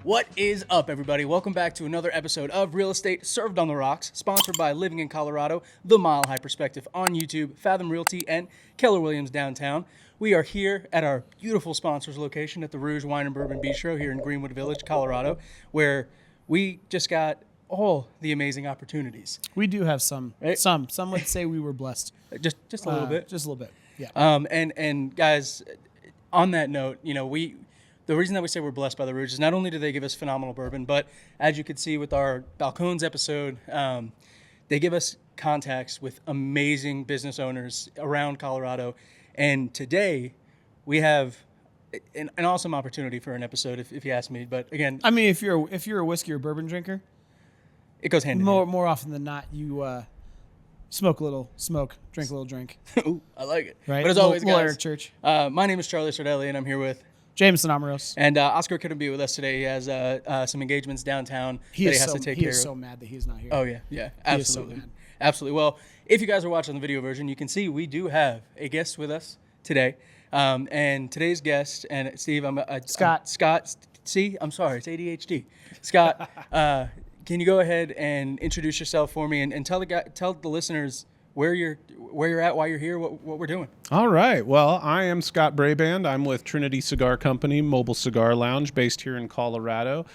What is up, everybody? Welcome back to another episode of Real Estate Served on the Rocks, sponsored by Living in Colorado, The Mile High Perspective on YouTube, Fathom Realty, and Keller Williams downtown. We are here at our beautiful sponsors location at the Rouge Wine and Bourbon Bistro here in Greenwood Village, Colorado, where we just got all the amazing opportunities. We do have some. Right? Some would say we were blessed. Just a little bit. Just a little bit. Yeah. And guys, on that note, the reason that we say we're blessed by the Rouge is not only do they give us phenomenal bourbon, but as you could see with our Balcones episode, they give us contacts with amazing business owners around Colorado. And today we have an awesome opportunity for an episode, if you ask me. But again, I mean, if you're a whiskey or bourbon drinker, it goes hand in hand. More often than not, you smoke a little, drink a little drink. Ooh, I like it. Right. But as always, guys, Eric Church. My name is Charlie Sardelli, and I'm here with Jameson Amaros. And Oscar couldn't be with us today. He has some engagements downtown that he has to take care of. He is so mad that he's not here. Oh, yeah, absolutely. He is so mad. Absolutely. Well, if you guys are watching the video version, you can see we do have a guest with us today. And today's guest, and Steve, Scott, see, I'm sorry, it's ADHD. Scott, can you go ahead and introduce yourself for me and tell the listeners where you're at, why you're here, what we're doing. All right. Well, I am Scott Braband. I'm with Trinity Cigar Company, mobile cigar lounge based here in Colorado.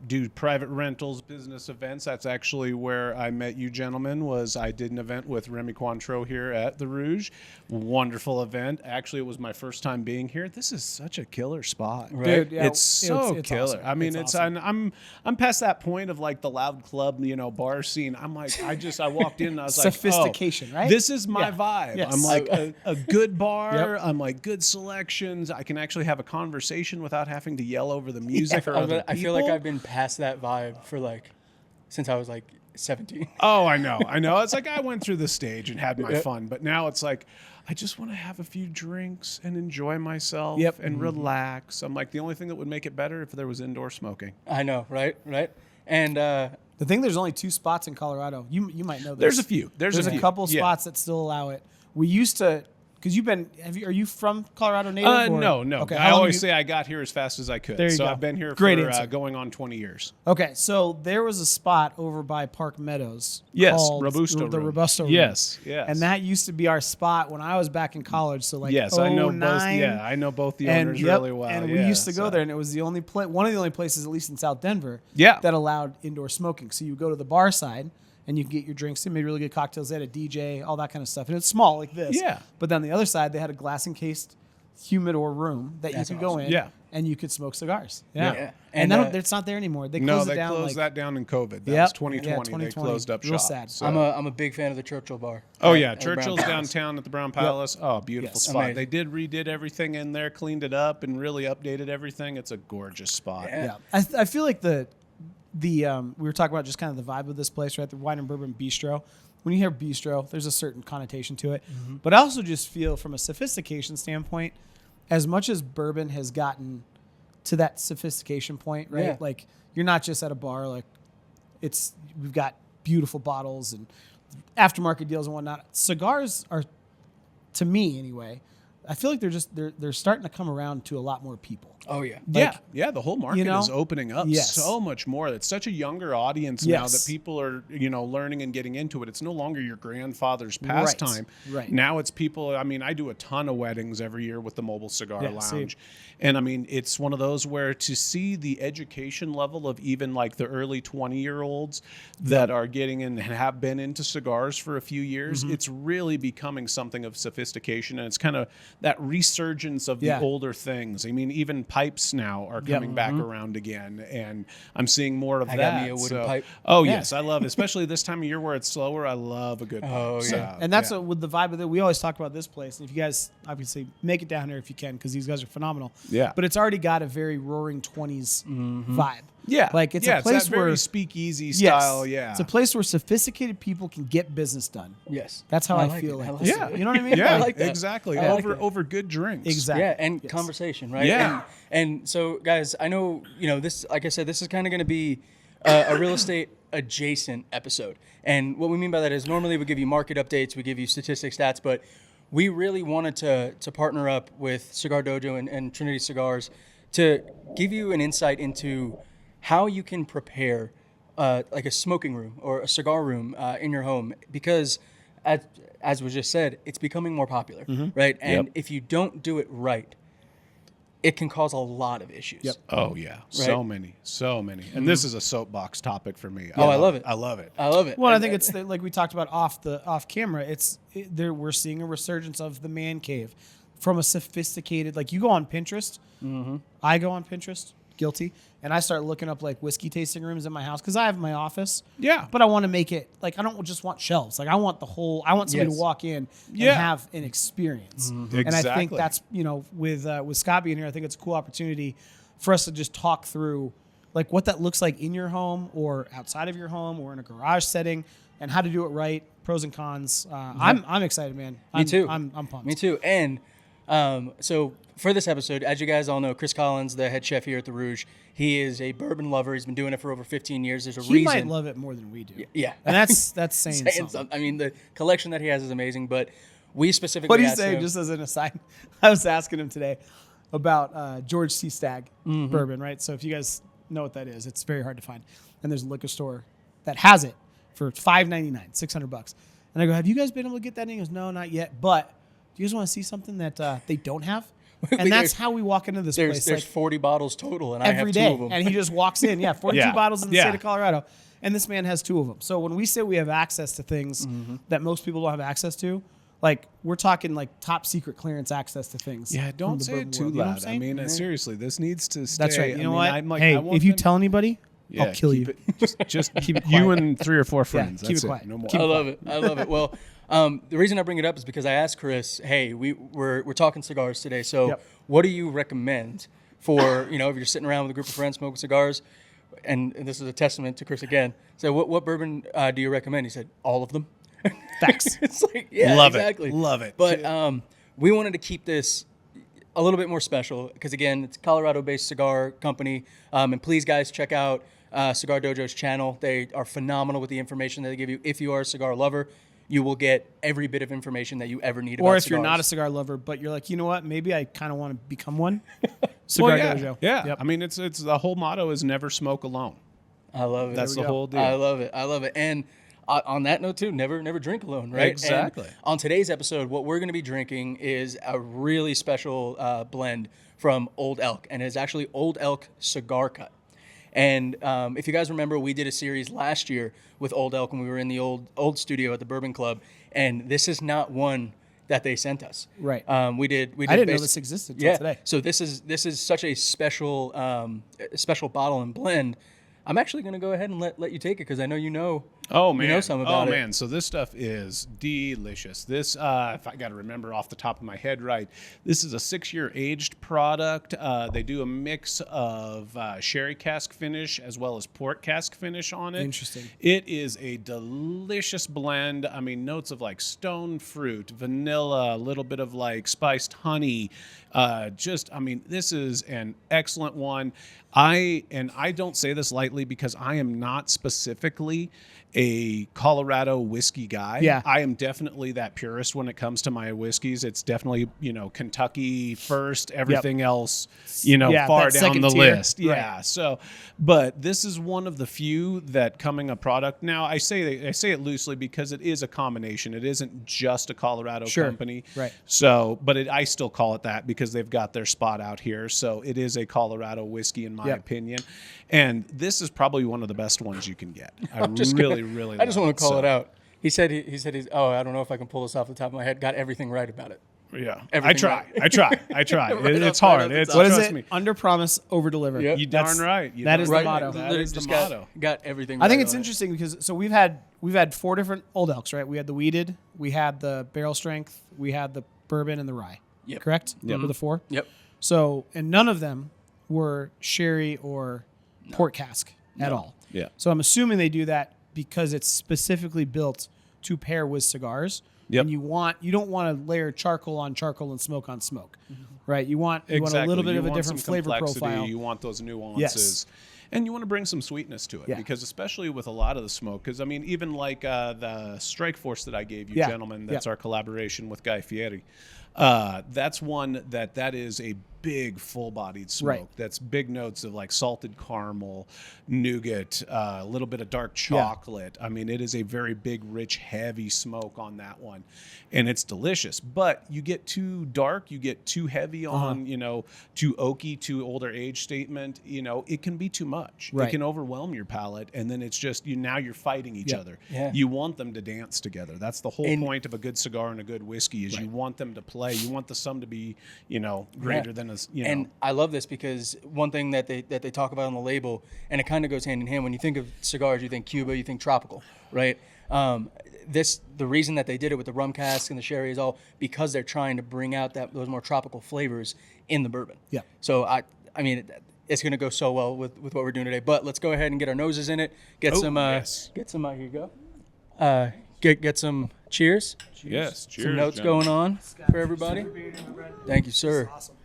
Do private rentals, business events. That's actually where I met you gentlemen. I did an event with Remy Cointreau here at the Rouge. Wonderful event. Actually, it was my first time being here. This is such a killer spot. Right? Dude, yeah, it's so killer. Awesome. I mean, awesome. I'm past that point of like the loud club, bar scene. I'm like, I walked in and I was like, sophistication, right? This is my vibe. Yes. I'm like a good bar. Yep. I'm like good selections. I can actually have a conversation without having to yell over the music or other people. I feel like I've been past that vibe for since I was 17. Oh, I know. It's like I went through the stage and had my fun, but now it's like I just want to have a few drinks and enjoy myself and relax. I'm like, the only thing that would make it better if there was indoor smoking. I know, right? And the thing, there's only 2 spots in Colorado. You might know this. There's a few. There's a couple spots that still allow it. We used to, because are you from Colorado native? No. Okay. I always say I got here as fast as I could. There you go. I've been here for going on 20 years. Okay, so there was a spot over by Park Meadows. Yes, called Robusto the Room. Robusto Room. Yes. And that used to be our spot when I was back in college. So yes, I know both. Yeah, I know both the owners really well. And we used to go there, and it was the only one of the only places, at least in South Denver, that allowed indoor smoking. So you go to the bar side, and you can get your drinks in, made really good cocktails. They had a DJ, all that kind of stuff. And it's small like this. Yeah. But then the other side, they had a glass-encased humidor room that you could go in and you could smoke cigars. Yeah. And it's not there anymore. They closed it down. They closed that down in COVID. That was 2020. Yeah, 2020. They closed up Real shop. sad. So. I'm a big fan of the Churchill bar. Oh, yeah. Churchill's downtown at the Brown Palace. Yep. Oh, beautiful spot. Amazing. They redid everything in there, cleaned it up, and really updated everything. It's a gorgeous spot. Yeah. I feel like we were talking about just kind of the vibe of this place, right? The Wine and Bourbon Bistro. When you hear bistro, there's a certain connotation to it. Mm-hmm. But I also just feel from a sophistication standpoint, as much as bourbon has gotten to that sophistication point, right? Yeah. Like you're not just at a bar, we've got beautiful bottles and aftermarket deals and whatnot. Cigars are, to me anyway, I feel like they're starting to come around to a lot more people. Oh yeah. The whole market is opening up so much more. It's such a younger audience now that people are, learning and getting into it. It's no longer your grandfather's pastime. Right. Now it's people, I do a ton of weddings every year with the Mobile Cigar Lounge. And it's one of those where to see the education level of even like the early 20-year-olds that are getting in and have been into cigars for a few years, it's really becoming something of sophistication. And it's kind of that resurgence of the older things. Even pipes now are coming back around again, and I'm seeing more of that. Got me a wooden pipe. Oh yes, I love it, especially this time of year where it's slower. I love a good pipe. Oh yeah, and that's with the vibe of it. We always talk about this place, and if you guys obviously make it down here if you can, because these guys are phenomenal. Yeah, but it's already got a very Roaring 20s vibe. Yeah, like it's a place it's where very speakeasy style. Yeah, it's a place where sophisticated people can get business done. Yes, that's how I feel. Like yeah, you know what I mean? Yeah, I like that. Exactly. Over good drinks. Exactly. Yeah, and conversation, right? Yeah, and so guys, I know this. Like I said, this is kind of going to be a real estate adjacent episode, and what we mean by that is normally we give you market updates, we give you statistics, stats, but we really wanted to partner up with Cigar Dojo and Trinity Cigars to give you an insight into how you can prepare like a smoking room or a cigar room in your home, because as was just said, it's becoming more popular, right? And if you don't do it right, it can cause a lot of issues. Yep. Oh yeah, so many. And this is a soapbox topic for me. I love it. I love it. I love it. Well, I think it's like we talked about off camera. We're seeing a resurgence of the man cave from a sophisticated. Like you go on Pinterest, I go on Pinterest, guilty, and I start looking up like whiskey tasting rooms in my house because I have my office. Yeah. But I want to make it like I don't just want shelves. Like I want somebody to walk in and have an experience. And I think that's with Scott being here, I think it's a cool opportunity for us to just talk through like what that looks like in your home or outside of your home or in a garage setting and how to do it right, pros and cons. I'm excited, man. Me too. I'm pumped. Me too. And so for this episode, as you guys all know, Chris Collins, the head chef here at the Rouge, he is a bourbon lover. He's been doing it for over 15 years. There's a reason. He might love it more than we do. Yeah. And that's saying something. I mean, the collection that he has is amazing, but we specifically What do you asked say, him, just as an aside? I was asking him today about George C. Stagg bourbon, right? So if you guys know what that is, it's very hard to find. And there's a liquor store that has it for $5.99, $600. And I go, have you guys been able to get that? And he goes, no, not yet. But do you guys want to see something that they don't have? And that's how we walk into this place. There's like, 40 bottles total, and I have every 2 day. of them. And he just walks in. Yeah, 42 Yeah. bottles in the Yeah. state of Colorado. And this man has 2 of them. So when we say we have access to things that most people don't have access to, like we're talking like top secret clearance access to things. Yeah, from don't the say bourbon it too world. You know what I'm loud. I saying? mean, seriously, this needs to stay. That's right. You know I what? mean, I'm like, hey, I want if you them- tell anybody, Yeah, I'll kill keep you. It, just Keep it you quiet. and 3 or 4 friends. keep That's it quiet. No more. Keep I love it. I love it. Well, the reason I bring it up is because I asked Chris, hey, we're talking cigars today. So what do you recommend for, if you're sitting around with a group of friends smoking cigars, and this is a testament to Chris again. So what bourbon do you recommend? He said, all of them. Facts. It's like, yeah, Love exactly. it. Love it. But we wanted to keep this a little bit more special because, again, it's a Colorado-based cigar company. And please, guys, check out Cigar Dojo's channel. They are phenomenal with the information that they give you. If you are a cigar lover, you will get every bit of information that you ever need about Or if cigars. you're not a cigar lover, but you're like, you know what? Maybe I kind of want to become one. Cigar yeah. Dojo. Yeah. Yep. I mean, it's the whole motto is never smoke alone. I love it. That's the whole deal. I love it. I love it. And on that note, too, never drink alone, right? Exactly. And on today's episode, what we're going to be drinking is a really special blend from Old Elk, and it's actually Old Elk Cigar Cut. And if you guys remember, we did a series last year with Old Elk when we were in the old studio at the Bourbon Club, and this is not one that they sent us. Right. We did. I didn't know this existed until today. So this is such a special bottle and blend. I'm actually going to go ahead and let you take it because I know you know. Oh man, you know something about it. Oh man, so this stuff is delicious. This, if I got to remember off the top of my head right, this is a 6-year aged product. They do a mix of sherry cask finish as well as port cask finish on it. Interesting. It is a delicious blend. I mean, notes of like stone fruit, vanilla, a little bit of like spiced honey. This is an excellent one. I don't say this lightly because I am not specifically a Colorado whiskey guy. Yeah. I am definitely that purist when it comes to my whiskeys. It's definitely, Kentucky first, everything else, far that down second the tier. list. Yeah. Right. So, but this is one of the few that coming a product. Now, I say it loosely because it is a combination. It isn't just a Colorado company. Right. So, but I still call it that because they've got their spot out here. So it is a Colorado whiskey in my opinion. And this is probably one of the best ones you can get. I just want to call it out. He said he's I don't know if I can pull this off the top of my head. Got everything right about it. Yeah, Everything I try. It's hard. What What is trust it? me. Under promise, over deliver. Yep. You darn right. That is the Right, motto. That literally is the just motto. got everything. I think right it's on it. interesting because so we've had 4 different Old Elks, right? We had the weeded, we had the barrel strength, we had the bourbon and the rye. Yep. Correct? Yep. Were the 4? Yep. So, and none of them were sherry or port cask at all. Yeah. So I'm assuming they do that because it's specifically built to pair with cigars. Yep. And you don't want to layer charcoal on charcoal and smoke on smoke, right? You want a Exactly. little bit You of a want different some flavor complexity, profile. You want those nuances. And you want to bring some sweetness to it Yeah. because especially with a lot of the smoke, because I mean, even like the Strike Force that I gave you, Yeah. gentlemen, that's our collaboration with Guy Fieri. That's one that is a big full-bodied smoke. Right. That's big notes of like salted caramel, nougat, a little bit of dark chocolate. I mean, it is a very big, rich, heavy smoke on that one, and it's delicious. But you get too dark, you get too heavy on, too oaky, too older age statement. It can be too much. Right. It can overwhelm your palate, and then it's just now you're fighting each other. Yeah. You want them to dance together. That's the whole point of a good cigar and a good whiskey is you want them to play. You want the sum to be, greater than And I love this because one thing that they talk about on the label, and it kind of goes hand in hand. When you think of cigars, you think Cuba, you think tropical, right? The reason that they did it with the rum cask and the sherry is all because they're trying to bring out those more tropical flavors in the bourbon. Yeah. So I mean, it's going to go so well with what we're doing today. But let's go ahead and get our noses in it. Get some. Here you go. Get some cheers. Yes. Cheers. Some notes going on for everybody. Thank you, sir. Awesome.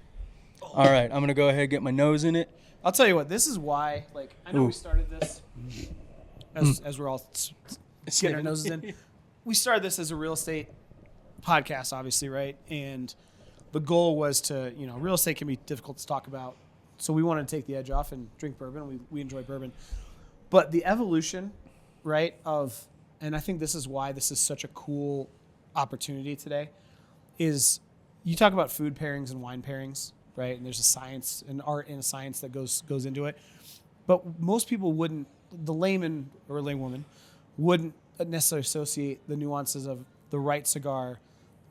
All right, I'm gonna go ahead and get my nose in it. I'll tell you what. This is why. Like, I know we started this as we're all getting our noses in. We started this as a real estate podcast, obviously, right? And the goal was to, real estate can be difficult to talk about, so we wanted to take the edge off and drink bourbon. We enjoy bourbon, but the evolution, right? And I think this is why this is such a cool opportunity today. Is you talk about food pairings and wine pairings. Right, and there's a science, an art and a science that goes into it. But most people wouldn't, the layman or laywoman, wouldn't necessarily associate the nuances of the right cigar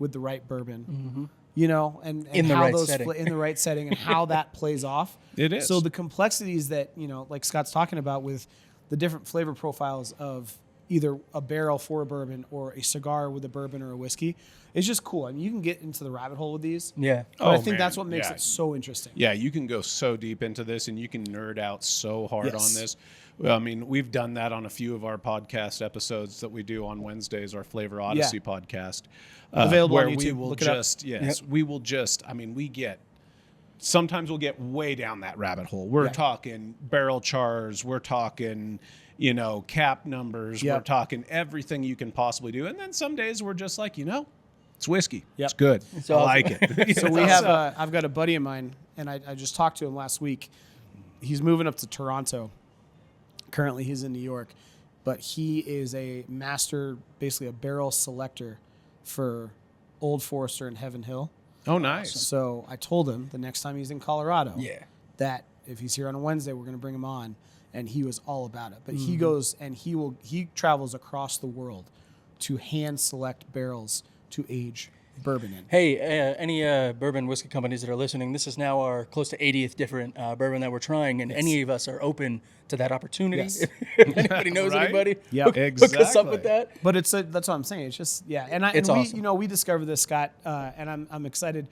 with the right bourbon, and in the how right those setting. in the right setting and how that plays off. It is. So the complexities that like Scott's talking about with the different flavor profiles of either a barrel for a bourbon or a cigar with a bourbon or a whiskey. It's just cool. I mean, you can get into the rabbit hole with these. Yeah. But I think that's what makes it so interesting. Yeah, you can go so deep into this and you can nerd out so hard on this. Well, I mean, we've done that on a few of our podcast episodes that we do on Wednesdays, our Flavor Odyssey podcast. Available where on YouTube. we will Look it up. we will just, sometimes we'll get way down that rabbit hole. We're talking barrel chars, we're talking cap numbers, we're talking everything you can possibly do. And then some days we're just like, it's whiskey. It's good. I like it. So we have, I've got a buddy of mine, and I just talked to him last week. He's moving up to Toronto. Currently, he's in New York, but he is a master, basically a barrel selector for Old Forester and Heaven Hill. Oh, nice. So I told him the next time he's in Colorado that if he's here on a Wednesday, we're going to bring him on, and he was all about it. But he goes and he travels across the world to hand select barrels to age bourbon in. Hey, any bourbon whiskey companies that are listening, this is now our close to 80th different bourbon that we're trying, and any of us are open to that opportunity. Yes. If anybody knows anybody, hook us up with that. But that's what I'm saying. It's just awesome. We discovered this, Scott, and I'm excited.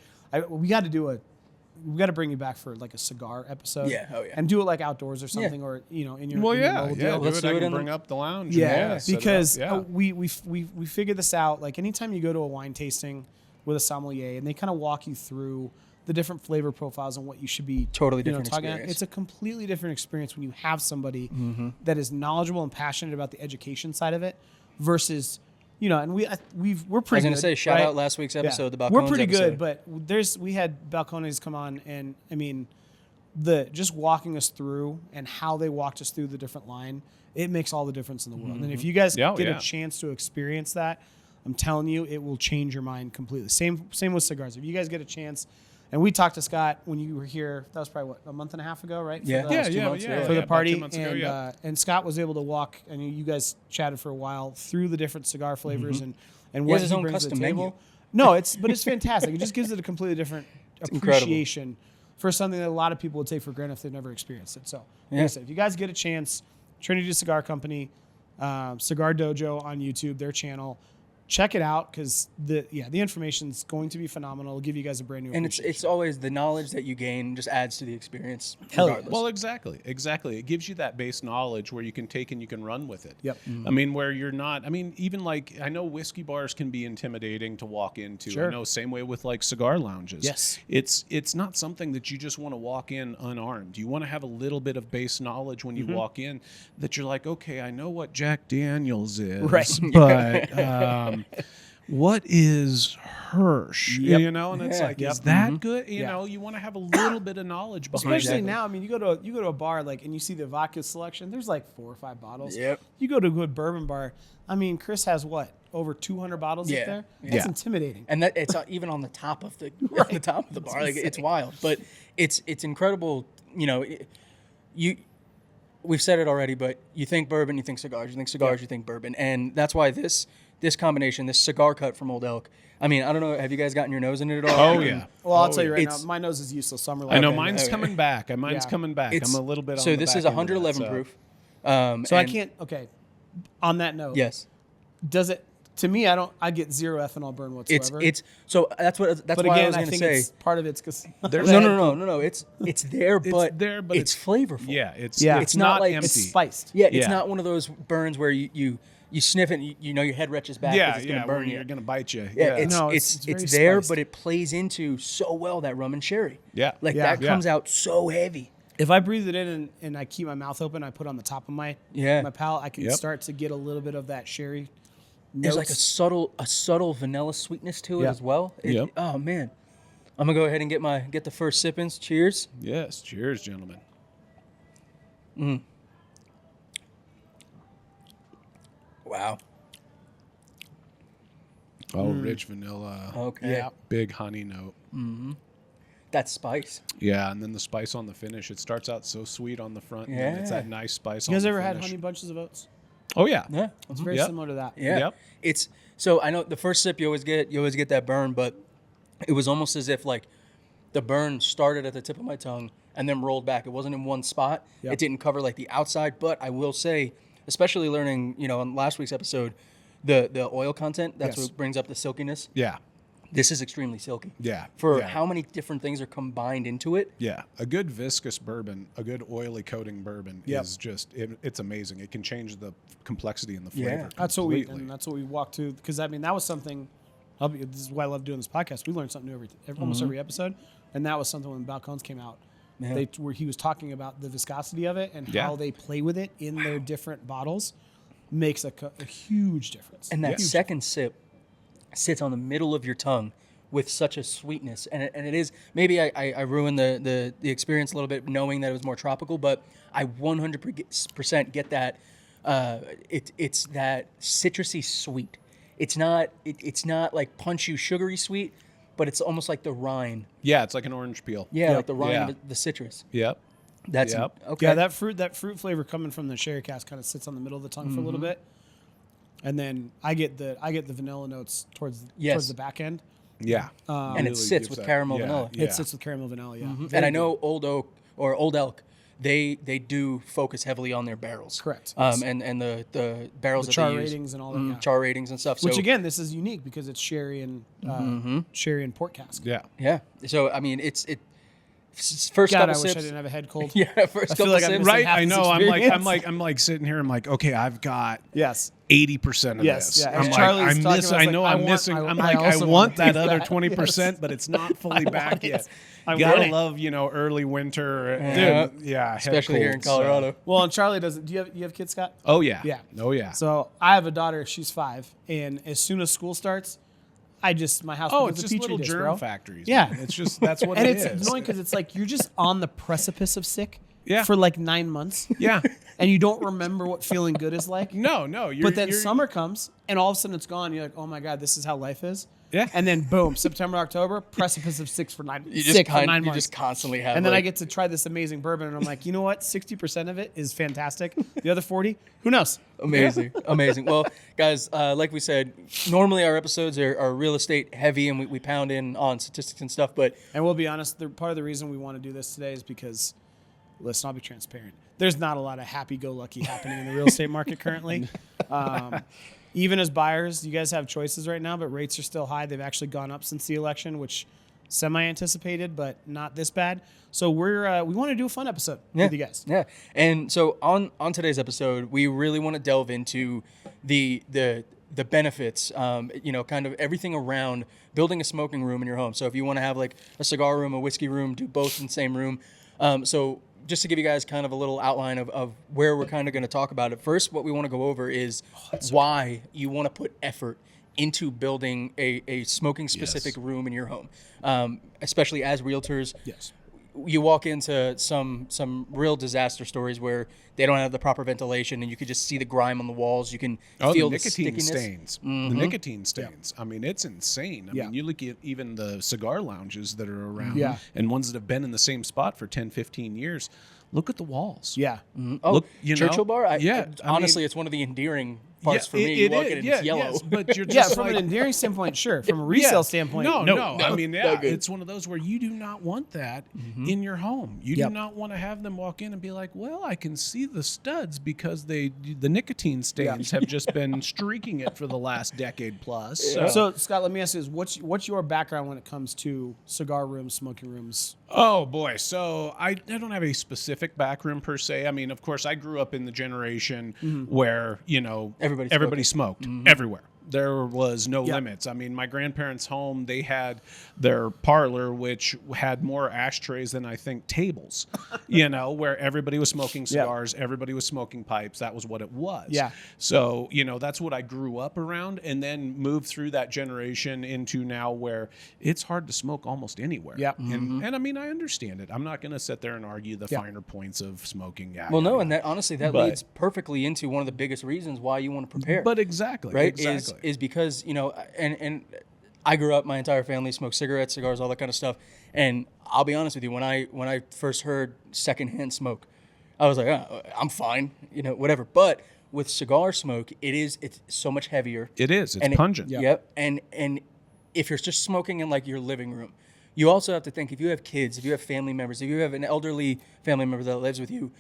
We got to bring you back for like a cigar episode. And do it like outdoors or something, or in your mobile deal. Let's do it. I can bring up the lounge. Because we figured this out. Like anytime you go to a wine tasting with a sommelier, and they kind of walk you through the different flavor profiles and what you should be totally different talking experience. It's a completely different experience when you have somebody that is knowledgeable and passionate about the education side of it versus. And we're pretty good. I was going to say, shout out last week's episode, the Balcones We're pretty episode. good, but we had Balcones come on, and I mean, just walking us through and how they walked us through the different line, it makes all the difference in the world. And if you guys get a chance to experience that, I'm telling you, it will change your mind completely. Same with cigars. If you guys get a chance, and we talked to Scott when you were here, that was probably a month and a half ago, right? For the party, 2 months ago, and Scott was able to walk, and you guys chatted for a while through the different cigar flavors and what he brings to the table. Menu. No, it's fantastic. It just gives it a completely different appreciation for something that a lot of people would take for granted if they've never experienced it. So, like I said, if you guys get a chance, Trinity Cigar Company, Cigar Dojo on YouTube, their channel. Check it out because the information is going to be phenomenal. It'll give you guys a brand new appreciation. And it's always the knowledge that you gain just adds to the experience. Regardless. Well, exactly. It gives you that base knowledge where you can take and you can run with it. Yep. I mean, where you're not. I mean, even like I know whiskey bars can be intimidating to walk into. Sure. I know same way with like cigar lounges. Yes. It's not something that you just want to walk in unarmed. You want to have a little bit of base knowledge when you walk in that you're like, okay, I know what Jack Daniels is, right? But what is Hirsch, Yep. you know, and it's Yeah. like, Yep. is that good? You Yeah. know, you want to have a little bit of knowledge behind Especially it. now, I mean, you go to a bar like, and you see the vodka selection. There's like 4 or 5 bottles. Yep. You go to a good bourbon bar. I mean, Chris has what, over 200 bottles Yeah. up there. Yeah. That's intimidating. And that it's even on the top of the on the top of the bar. Like, it's wild, but it's incredible. You know, we've said it already, but you think bourbon, you think cigars. You think cigars, you think bourbon, and that's why this combination, this cigar cut from Old Elk. I mean, I don't know. Have you guys gotten your nose in it at all? Oh, yeah. Well, I'll Oh, tell you yeah. right now, It's- my nose is useless. So I'm I know okay. mine's Okay. coming back. Mine's Yeah. coming back. It's- I'm a little bit on So the this back is end of 111 that, so. proof. So I and- can't. Okay. On that note, Yes. does it? To me, I get zero ethanol burn whatsoever. It's so that's but why I again, was I going to think say. it's part of it's because No. It's there, but there, but it's flavorful. Yeah, it's Yeah. it's It's not not like- empty. it's spiced. Yeah, it's Yeah. not one of those burns where you sniff it and you know your head retches back because it's going to where burn you. you're gonna bite you. Yeah, it's No, it's it's very it's there, spiced. but it plays into so well that rum and sherry. Yeah. Like Yeah. that Yeah. comes out so heavy. If I breathe it in and I keep my mouth open, I put on the top of my palate, I can Yep. start to get a little bit of that sherry. There's like a notes. subtle vanilla sweetness to it Yeah. as well. Yep. Oh man, I'm gonna go ahead and get the first sippings. Cheers. Yes. Cheers, gentlemen. Wow. Oh, rich vanilla. Okay. Yeah. Big honey note. That spice. Yeah, and then the spice on the finish. It starts out so sweet on the front, and then it's Yeah. that nice spice. You guys on the ever had finish. honey bunches of oats? Oh yeah. Yeah. It's very Yep. similar to that. Yeah. Yep. It's so I know the first sip you always get that burn, but it was almost as if like the burn started at the tip of my tongue and then rolled back. It wasn't in one spot. Yep. It didn't cover like the outside, but I will say, especially learning, on last week's episode, the oil content, that's Yes. what brings up the silkiness. Yeah. This is extremely silky. Yeah. For Yeah. how many different things are combined into it. Yeah, a good viscous bourbon, a good oily coating bourbon Yep. is just it's amazing. It can change the complexity and the Yeah. flavor. That's what completely. that's what we walked to, because I mean that was something. This is why I love doing this podcast. We learn something new almost every episode, and that was something when Balcones came out. Yeah. Where he was talking about the viscosity of it and Yeah. how they play with it in their different bottles makes a huge difference. And that Yeah. second sip sits on the middle of your tongue with such a sweetness. And it is, maybe I ruined the experience a little bit knowing that it was more tropical, but I 100% get that. It's that citrusy sweet. It's not like punch you sugary sweet, but it's almost like the rind. Yeah, it's like an orange peel. Yeah, Yep. like the rind Yeah. of the citrus. Yep. That's Yep. okay. Yeah, that fruit flavor coming from the sherry cask kind of sits on the middle of the tongue for a little bit, and then I get the vanilla notes towards the back end. Yeah. and it Really sits gives with that- caramel yeah, vanilla. Yeah. It sits with caramel vanilla. Yeah, And I know Old Elk, they do focus heavily on their barrels. Correct. And the barrels the that char they use. ratings and all that. Yeah. Char ratings and stuff. Which So, again, this is unique because it's sherry and port cask. Yeah. yeah. So I mean, first God, I couple wish sips. I didn't have a head cold. Yeah, first I feel couple like I'm sips. missing Right. half I this know. experience. I'm like sitting here. I'm like, okay, I've got Yes. 80% of Yes, this. yeah. I'm As like, Charlie's I'm talking miss, about, I it's know like, I'm I want- missing. I- I'm I like, I also want want that to other taste that. 20%, Yes. but it's not fully back yet. I Gotta want it. love, early winter. Yeah. Dude, yeah. head Especially here in cold, so- Colorado. Well, and Charlie doesn't. Do you have kids, Scott? Oh yeah. Yeah. Oh yeah. So I have a daughter. She's 5, and as soon as school starts, my house Oh, becomes it's a just petri little dish, germ bro. factories. Yeah. man. It's just that's what And it it's is. annoying because it's like you're just on the precipice of sick. Yeah. For like 9 months. Yeah. And you don't remember what feeling good is like. No. But then summer comes, and all of a sudden it's gone. You're like, oh my God, this is how life is. Yeah. And then boom, September, October, precipice of sick for 9 You sick for 9 you months. just constantly have. And then I like, get to try this amazing bourbon, and I'm like, you know what? 60% of it is fantastic. The other 40, who knows? amazing. Well, guys, like we said, normally our episodes are real estate heavy, and we pound in on statistics and stuff. But And we'll be honest, part of the reason we want to do this today is because, let's not be transparent, there's not a lot of happy-go-lucky happening in the real estate market currently. Even as buyers, you guys have choices right now, but rates are still high. They've actually gone up since the election, which semi-anticipated, but not this bad. So we want to do a fun episode with you guys. Yeah. And so on today's episode, we really want to delve into the benefits, kind of everything around building a smoking room in your home. So if you want to have like a cigar room, a whiskey room, do both in the same room. So just to give you guys kind of a little outline of where we're kind of going to talk about it. First, what we want to go over is why you want to put effort into building a smoking specific room in your home, especially as realtors. Yes. You walk into some real disaster stories where they don't have the proper ventilation, and you can just see the grime on the walls. You can feel the the nicotine stickiness. stains. The nicotine stains. I mean, it's insane. I Yeah. mean, you look at even the cigar lounges that are around Yeah. and ones that have been in the same spot for 10, 15 years. Look at the walls. Yeah. Oh, Look, you know, Churchill Bar. I Honestly, mean, it's one of the endearing parts for me. You walk in and it's yellow. Yes, but you're Yeah, just from like, an endearing standpoint, sure. From a resale standpoint, no. I mean, not good. it's one of those where you do not want that in your home. You Yep. do not want to have them walk in and be like, well, I can see the studs because the nicotine stains have just been streaking it for the last decade plus. So, Scott, let me ask you this: what's your background when it comes to cigar rooms, smoking rooms? Oh boy, so I don't have a specific backroom per se. I mean, of course, I grew up in the generation where everybody smoked everywhere. There was no limits. I mean, my grandparents' home, they had their parlor, which had more ashtrays than I think tables, where everybody was smoking cigars, everybody was smoking pipes. That was what it was. Yeah. So, that's what I grew up around, and then moved through that generation into now where it's hard to smoke almost anywhere. Yep. And I mean, I understand it. I'm not going to sit there and argue the finer points of smoking. Yeah, Well, no, yeah. and that honestly that leads perfectly into one of the biggest reasons why you want to prepare. But exactly. right? Exactly. Is because and I grew up, my entire family smoked cigarettes, cigars, all that kind of stuff. And I'll be honest with you, when I first heard secondhand smoke, I was like, oh, I'm fine, whatever. But with cigar smoke, it's so much heavier. It is. It's pungent. Yep. And if you're just smoking in like your living room, you also have to think, if you have kids, if you have family members, if you have an elderly family member that lives with you,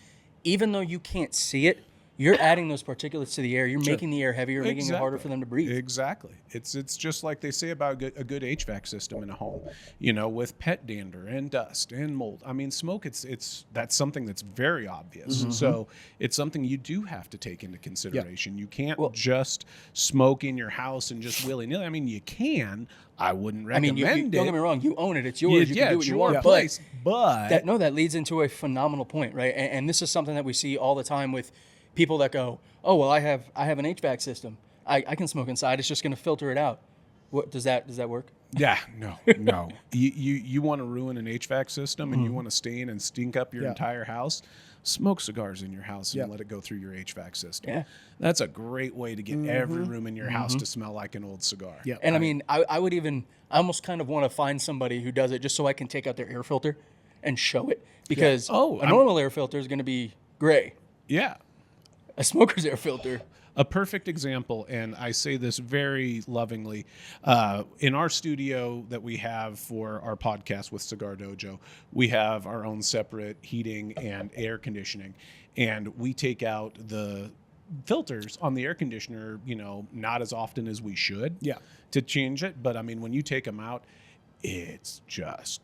even though you can't see it, you're adding those particulates to the air. You're making the air heavier, making it harder for them to breathe. Exactly. It's just like they say about a good HVAC system in a home, with pet dander and dust and mold. I mean, smoke, that's something that's very obvious. So it's something you do have to take into consideration. You can't just smoke in your house and just willy-nilly. I mean, you can. I wouldn't recommend it. Don't get me wrong. You own it. It's yours. You can do what you want. Place, but that leads into a phenomenal point, right? And this is something that we see all the time with people that go, oh, well, I have an HVAC system. I can smoke inside. It's just going to filter it out. What does that work? Yeah, no. You want to ruin an HVAC system and you want to stain and stink up your entire house? Smoke cigars in your house and let it go through your HVAC system. Yeah. That's a great way to get every room in your house to smell like an old cigar. Yeah. And I mean, I almost kind of want to find somebody who does it just so I can take out their air filter and show it, because a normal air filter is going to be gray. Yeah. A smoker's air filter. A perfect example, and I say this very lovingly, in our studio that we have for our podcast with Cigar Dojo, we have our own separate heating and air conditioning, and we take out the filters on the air conditioner, not as often as we should to change it. But I mean, when you take them out, it's just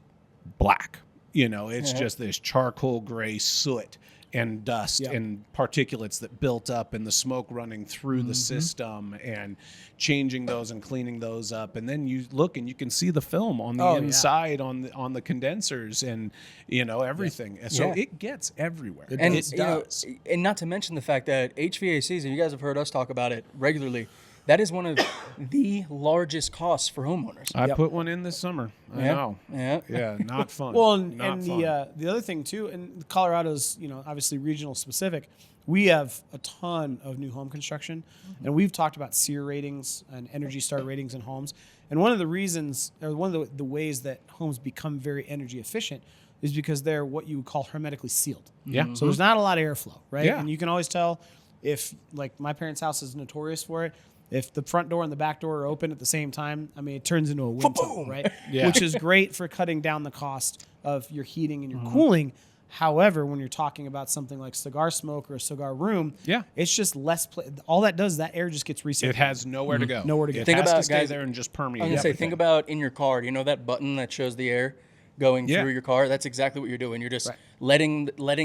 black. It's just this charcoal gray soot and dust and particulates that built up, and the smoke running through the system, and changing those and cleaning those up. And then you look and you can see the film on the inside on the condensers and everything. So it gets everywhere. And it does. And not to mention the fact that HVACs, and you guys have heard us talk about it regularly, that is one of the largest costs for homeowners. I put one in this summer. I know. Yeah, not fun. Well, not fun. The other thing too, and Colorado's obviously regional specific. We have a ton of new home construction, and we've talked about SEER ratings and Energy Star ratings in homes. And one of the reasons, or one of the ways that homes become very energy efficient, is because they're what you would call hermetically sealed. Yeah. So there's not a lot of airflow, right? Yeah. And you can always tell if, like, my parents' house is notorious for it. If the front door and the back door are open at the same time, I mean, it turns into a wind tunnel, right? Yeah. Which is great for cutting down the cost of your heating and your cooling. However, when you're talking about something like cigar smoke or a cigar room, it's just less. All that does, that air just gets recirculated. It has nowhere to go. Nowhere to go. It Think has about, to stay guys, there and just permeate. I'm going to say, everything. think about in your car. You know that button that shows the air going through your car? That's exactly what you're doing. You're just letting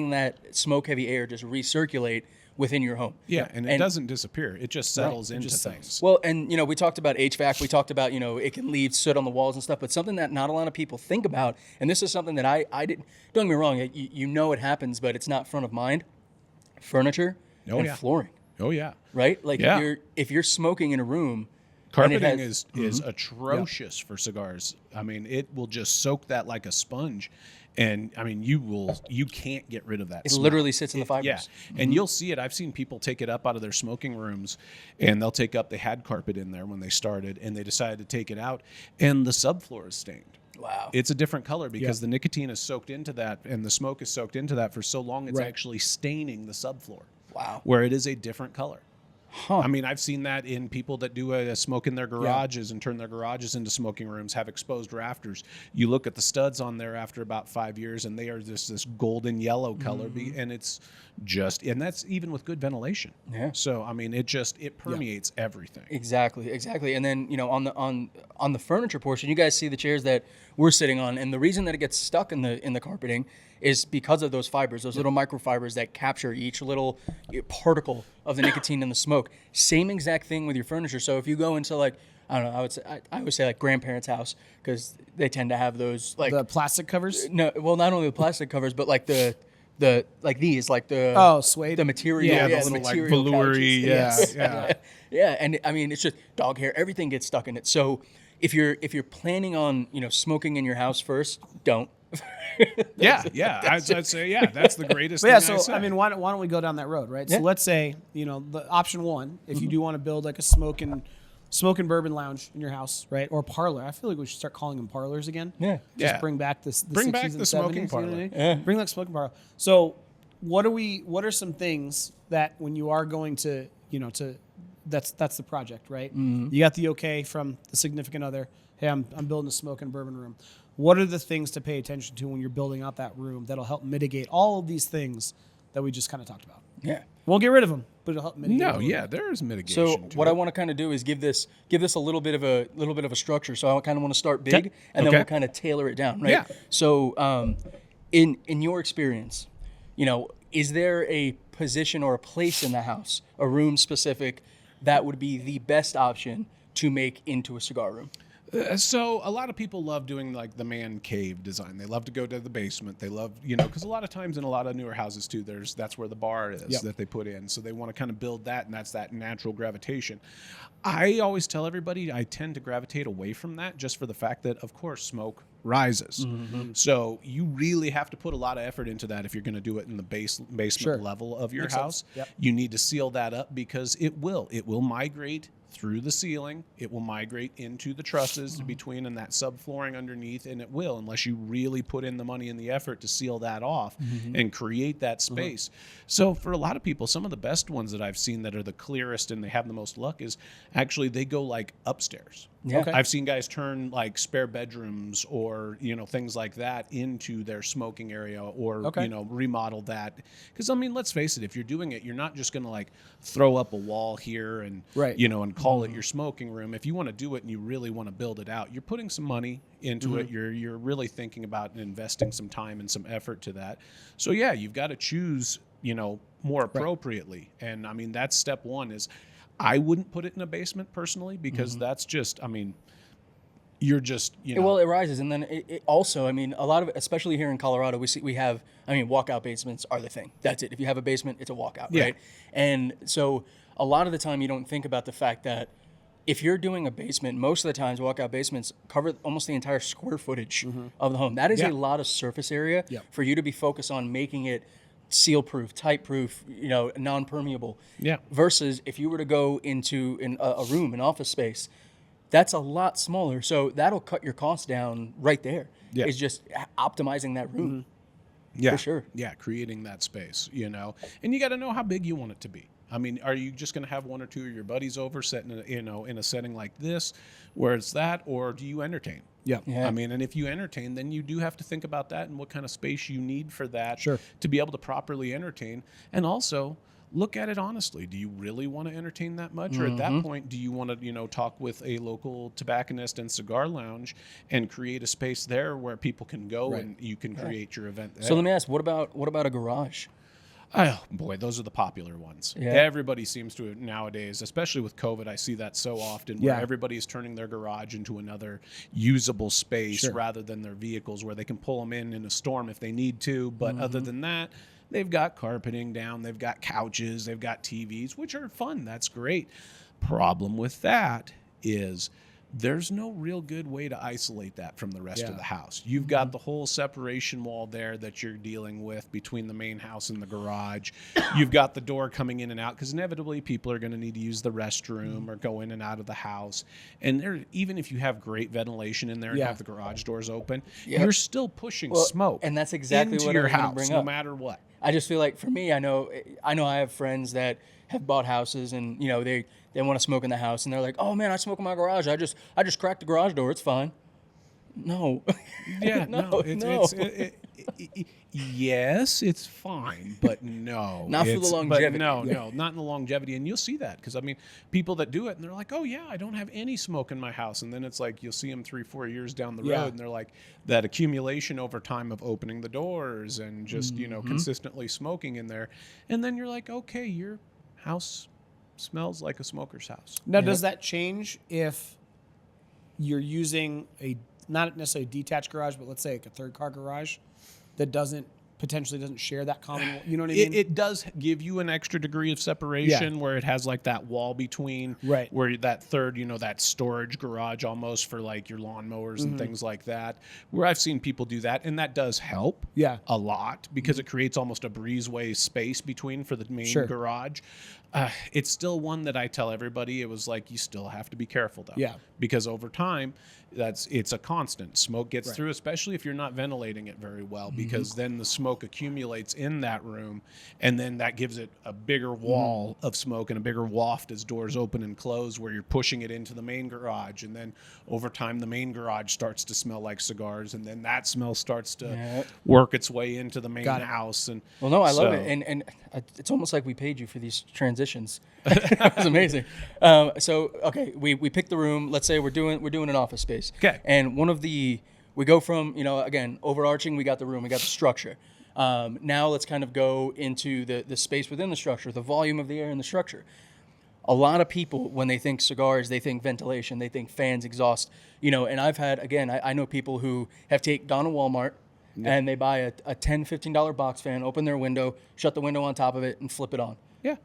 that smoke-heavy air just recirculate within your home. Yeah, and it doesn't disappear. It just settles into things. Well, and we talked about HVAC. We talked about it can leave soot on the walls and stuff. But something that not a lot of people think about, and this is something that I didn't. Don't get me wrong. It happens, but it's not front of mind. Furniture and flooring. Oh yeah. Right. Like if you're smoking in a room, Carpeting is atrocious for cigars. I mean, it will just soak that like a sponge. And I mean, you can't get rid of that. It smell. literally sits in the fibers. Yeah, and you'll see it. I've seen people take it up out of their smoking rooms, and they had carpet in there when they started, and they decided to take it out, and the subfloor is stained. Wow. It's a different color because the nicotine is soaked into that, and the smoke is soaked into that for so long, it's actually staining the subfloor. Wow. Where it is a different color. Huh. I mean, I've seen that in people that do a smoke in their garages and turn their garages into smoking rooms, have exposed rafters. You look at the studs on there after about 5 years, and they are just this golden yellow color, and it's and that's even with good ventilation. Yeah. So I mean, it permeates everything. Exactly. And then, on the furniture portion, you guys see the chairs that we're sitting on, and the reason that it gets stuck in the carpeting is because of those fibers, those little microfibers that capture each little particle of the nicotine in the smoke. Same exact thing with your furniture. So if you go into I would say like grandparents' house, because they tend to have those the plastic covers. No, well, not only the plastic covers, but like the suede, the material, the little material like velour-y, couches. yeah. And I mean, it's just dog hair. Everything gets stuck in it. So if you're planning on smoking in your house first, don't. I'd say that's the greatest. But thing I mean, why don't we go down that road, right? So let's say the option one, if you do want to build like a smoking bourbon lounge in your house, right, or parlor. I feel like we should start calling them parlors again. Just bring back the 60s Bring back and the 70s, smoking parlor. Bring back smoking parlor. So what are some things that when you are going to that's the project, right? You got the okay from the significant other. Hey, I'm building a smoking bourbon room. What are the things to pay attention to when you're building out that room that'll help mitigate all of these things that we just kind of talked about? Yeah. Won't get rid of them, but it'll help mitigate. There is mitigation. So what I want to kind of do is give this a little bit of a structure. So I kind of want to start big, and then we'll kind of tailor it down, right? Yeah. So in your experience, is there a position or a place in the house, a room specific, that would be the best option to make into a cigar room? So a lot of people love doing like the man cave design. They love to go to the basement. They love, because a lot of times in a lot of newer houses too, that's where the bar is that they put in. So they want to kind of build that, and that's that natural gravitation. I always tell everybody I tend to gravitate away from that just for the fact that, of course, smoke rises. So you really have to put a lot of effort into that if you're going to do it in the basement level of your house. You need to seal that up because it will migrate through the ceiling. It will migrate into the trusses between and that subflooring underneath, and it will, unless you really put in the money and the effort to seal that off and create that space. So for a lot of people, some of the best ones that I've seen that are the clearest and they have the most luck is actually they go like upstairs. Yeah. Okay. I've seen guys turn like spare bedrooms or things like that into their smoking area or remodel that, because I mean, let's face it, if you're doing it, you're not just going to like throw up a wall here and and call it your smoking room. If you want to do it and you really want to build it out, you're putting some money into it. You're really thinking about and investing some time and some effort to that. So you've got to choose more appropriately. And I mean, that's step one. Is I wouldn't put it in a basement personally, because that's just, I mean, you're just, Well, it rises. And then it also, I mean, a lot of, especially here in Colorado, we have, walkout basements are the thing. That's it. If you have a basement, it's a walkout, right? And so a lot of the time you don't think about the fact that if you're doing a basement, most of the times walkout basements cover almost the entire square footage of the home. That is a lot of surface area for you to be focused on making it seal-proof, type-proof, non-permeable. Yeah. Versus if you were to go into a room, an office space, that's a lot smaller. So that'll cut your costs down right there. Yeah. It's just optimizing that room. Yeah. For sure. Yeah, creating that space, And you got to know how big you want it to be. I mean, are you just going to have one or two of your buddies over sitting in a setting like this where it's that, or do you entertain? Yeah. I mean, and if you entertain, then you do have to think about that and what kind of space you need for that to be able to properly entertain. And also look at it honestly. Do you really want to entertain that much? Or at that point, do you want to, talk with a local tobacconist and cigar lounge and create a space there where people can go and you can create your event there? So let me ask, what about a garage? Oh boy, those are the popular ones. Yeah. Everybody seems to nowadays, especially with COVID, I see that so often where everybody's turning their garage into another usable space rather than their vehicles, where they can pull them in a storm if they need to. But other than that, they've got carpeting down, they've got couches, they've got TVs, which are fun. That's great. Problem with that is there's no real good way to isolate that from the rest of Yeah. the house. You've got the whole separation wall there that you're dealing with between the main house and the garage. You've got the door coming in and out because inevitably people are going to need to use the restroom or go in and out of the house. And there, even if you have great ventilation in there and Yeah. have the garage doors open, Yep. you're still pushing Well, smoke and that's exactly into what I your was gonna house, bring no up. matter what. I just feel like for me, I know I have friends that have bought houses and they want to smoke in the house and they're like, oh man, I smoke in my garage. I just cracked the garage door. It's fine. No. Yeah, No, no, no. yes, it's fine, but no, Not for the it's- but longevity. no, not in the longevity, and you'll see that because I mean, people that do it and they're like, oh yeah, I don't have any smoke in my house, and then it's like you'll see them 3-4 years down the road, Yeah. and they're like that accumulation over time of opening the doors and just Mm-hmm. consistently smoking in there, and then you're like, okay, your house smells like a smoker's house. Now, does that change if you're using a not necessarily a detached garage, but let's say like a third car garage that potentially doesn't share that common? You know what I mean? It does give you an extra degree of separation where it has like that wall between, Right. where that third, that storage garage almost for like your lawnmowers and things like that, where I've seen people do that. And that does help Yeah. a lot because it creates almost a breezeway space between for the main Sure. garage. It's still one that I tell everybody, it was like, you still have to be careful though. Yeah. Because over time, it's a constant. Smoke gets Right. through, especially if you're not ventilating it very well, because then the smoke accumulates in that room, and then that gives it a bigger wall of smoke and a bigger waft as doors open and close, where you're pushing it into the main garage, and then over time the main garage starts to smell like cigars, and then that smell starts to Yep. work its way into the main Got it. house. And Well, no, I love so- it, and it's almost like we paid you for these transitions. It was amazing. So, okay, we picked the room. Let's say we're doing an office space. Okay. And we go from again overarching. We got the room. We got the structure. Now let's kind of go into the space within the structure, the volume of the air in the structure. A lot of people, when they think cigars, they think ventilation, they think fans, exhaust. And I've had I know people who have gone to Walmart. And they buy a $10, $15 box fan, open their window, shut the window on top of it, and flip it on. yeah.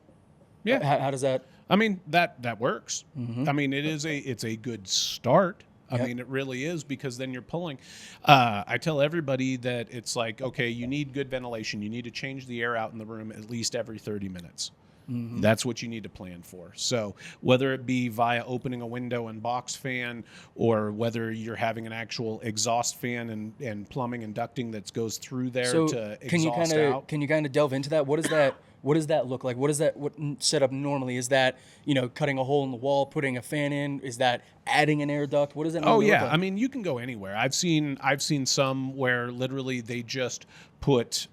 Yeah. How does that? I mean, that works. I mean, it's a good start. I Yep. mean, it really is, because then you're pulling. I tell everybody that it's like, okay, you need good ventilation. You need to change the air out in the room at least every 30 minutes. That's what you need to plan for. So whether it be via opening a window and box fan, or whether you're having an actual exhaust fan and plumbing and ducting that goes through there So to can you exhaust kind of out. delve into that? What does that look like? What is that set up normally? Is that cutting a hole in the wall, putting a fan in? Is that adding an air duct? What does that? Oh normally look yeah, like? I mean, you can go anywhere. I've seen some where literally they just put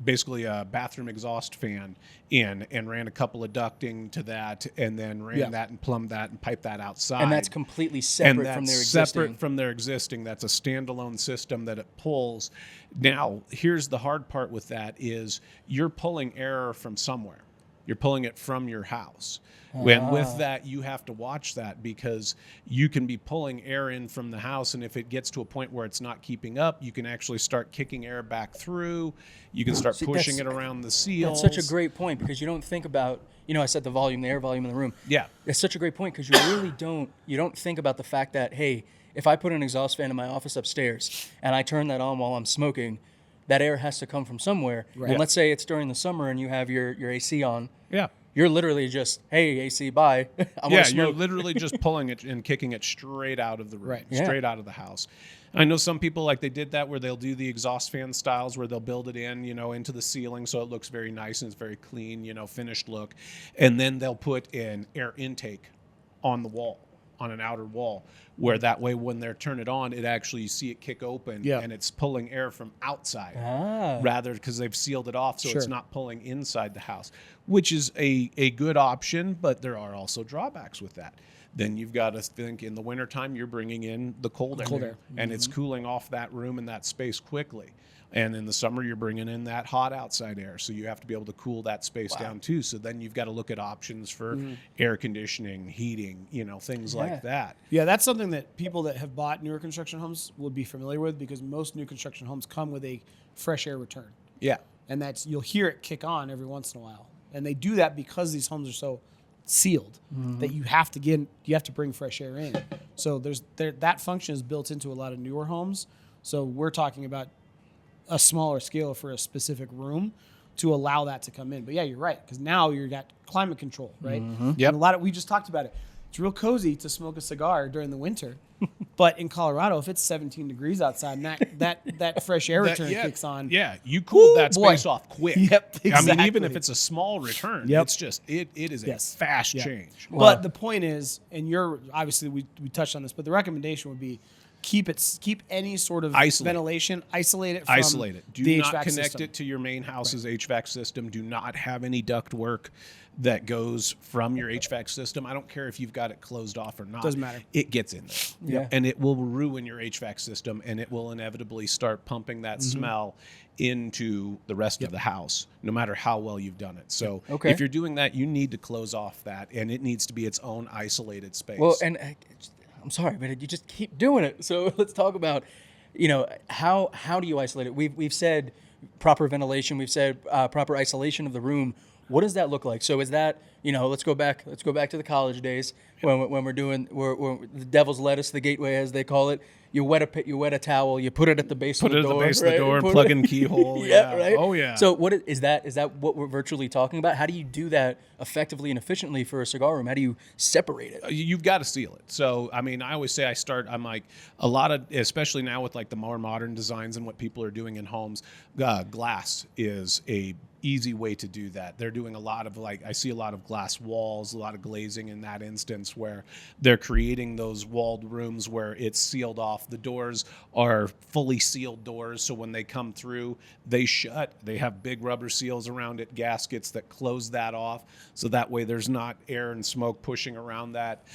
basically a bathroom exhaust fan in and ran a couple of ducting to that, and then ran that and plumbed that and piped that outside. and that's completely And separate that's from their existing. separate from their existing. That's a standalone system that it pulls. Now, here's the hard part with that is you're pulling air from somewhere. You're pulling it from your house. And with that, you have to watch that, because you can be pulling air in from the house, and if it gets to a point where it's not keeping up, you can actually start kicking air back through. You can start See, pushing that's- it around the seals. That's such a great point, because you don't think about, I said the air volume in the room. Yeah. It's such a great point, because you really don't think about the fact that, hey, if I put an exhaust fan in my office upstairs and I turn that on while I'm smoking, that air has to come from somewhere. Right. And let's say it's during the summer and you have your AC on. Yeah. You're literally just, hey, AC, bye. I'm Yeah, gonna you're smoke. literally just pulling it and kicking it straight out of the room, Right. Yeah. straight out of the house. I know some people, like, they did that where they'll do the exhaust fan styles where they'll build it in, into the ceiling so it looks very nice and it's very clean, finished look. And then they'll put an air intake on the wall, on an outer wall, where that way when they're turn it on, it actually, you see it kick open, Yeah. and it's pulling air from outside Ah. rather, because they've sealed it off so Sure. it's not pulling inside the house, which is a good option, but there are also drawbacks with that. Then you've got to think, in the wintertime, you're bringing in the cold air, and it's cooling off that room and that space quickly. And in the summer, you're bringing in that hot outside air, so you have to be able to cool that space down too. So then you've got to look at options for air conditioning, heating, things like that. Yeah, that's something that people that have bought newer construction homes would be familiar with, because most new construction homes come with a fresh air return. Yeah. And you'll hear it kick on every once in a while. And they do that because these homes are so sealed that you have to bring fresh air in. So that function is built into a lot of newer homes. So we're talking about a smaller scale for a specific room to allow that to come in. But yeah, you're right, because now you got climate control, right? Yep. And we just talked about it. It's real cozy to smoke a cigar during the winter, but in Colorado, if it's 17 degrees outside and that fresh air return kicks on, you cool that space off quick. Yep, exactly. I mean, even if it's a small return, it's just it is a fast change. But the point is, and you're obviously we touched on this, but the recommendation would be keep any sort of ventilation, isolate it from Do the not HVAC connect system. it to your main house's HVAC system. Do not have any duct work that goes from your HVAC system. I don't care if you've got it closed off or not. Doesn't matter. It gets in there. Yeah. And it will ruin your HVAC system, and it will inevitably start pumping that smell into the rest of the house, no matter how well you've done it. So if you're doing that, you need to close off that, and it needs to be its own isolated space. Well, and I'm sorry, but you just keep doing it. So let's talk about, how do you isolate it? We've said proper ventilation. We've said proper isolation of the room. What does that look like? So is that, let's go back to the college days when we're doing the devil's lettuce, the gateway as they call it. You wet a towel, you put it at the base of the door. Put it at the base of the door and plug in keyhole. Right. Oh yeah. So what is that what we're virtually talking about? How do you do that effectively and efficiently for a cigar room? How do you separate it? You've got to seal it. So, I mean, I always say I'm like a lot of, especially now with like the more modern designs and what people are doing in homes, glass is a easy way to do that. They're doing a lot of I see a lot of glass walls, a lot of glazing in that instance where they're creating those walled rooms where it's sealed off. The doors are fully sealed doors. So when they come through, they shut. They have big rubber seals around it, gaskets that close that off. So that way there's not air and smoke pushing around that.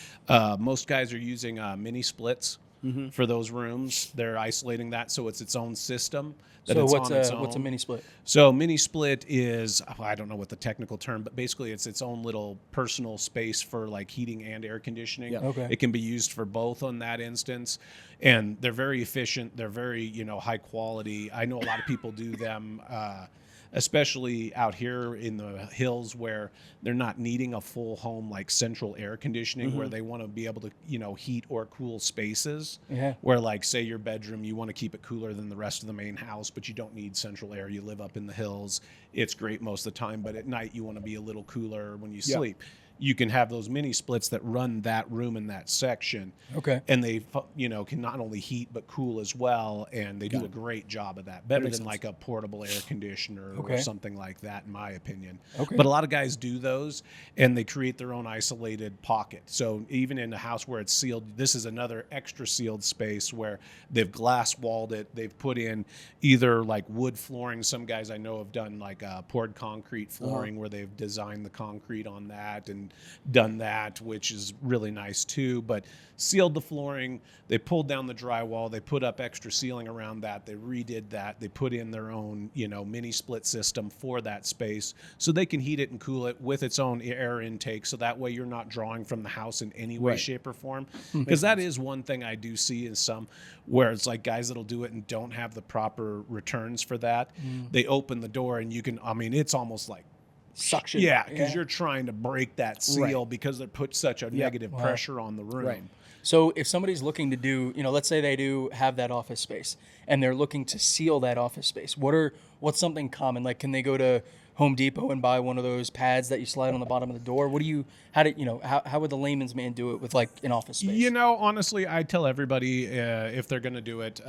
Most guys are using mini splits for those rooms. They're isolating that so it's its own system. So what's a mini split? So mini split is, I don't know what the technical term, but basically it's its own little personal space for like heating and air conditioning. Yeah. Okay. It can be used for both on that instance. And they're very efficient. They're very, high quality. I know a lot of people do them, especially out here in the hills where they're not needing a full home like central air conditioning where they want to be able to, heat or cool spaces. Yeah. Where like say your bedroom, you want to keep it cooler than the rest of the main house, but you don't need central air. You live up in the hills. It's great most of the time, but at night you want to be a little cooler when you sleep. You can have those mini splits that run that room in that section. Okay. And they, can not only heat but cool as well, and they do a great job of that. Better than like a portable air conditioner or something like that, in my opinion. Okay. But a lot of guys do those, and they create their own isolated pocket. So even in a house where it's sealed, this is another extra sealed space where they've glass walled it. They've put in either like wood flooring. Some guys I know have done like poured concrete flooring where they've designed the concrete on that and done that, which is really nice too. But sealed the flooring, they pulled down the drywall, they put up extra ceiling around that, they redid that, they put in their own mini split system for that space so they can heat it and cool it with its own air intake, so that way you're not drawing from the house in any way, shape, or form. Because that is one thing I do see is some where it's like guys that'll do it and don't have the proper returns for that. They open the door and it's almost like Suction. Yeah, because you're trying to break that seal because it puts such a negative Wow. pressure on the room. Right. So if somebody's looking to do, let's say they do have that office space and they're looking to seal that office space, what's something common? Like, can they go to Home Depot and buy one of those pads that you slide on the bottom of the door? How would the layman's man do it with like an office space? Honestly, I tell everybody if they're going to do it,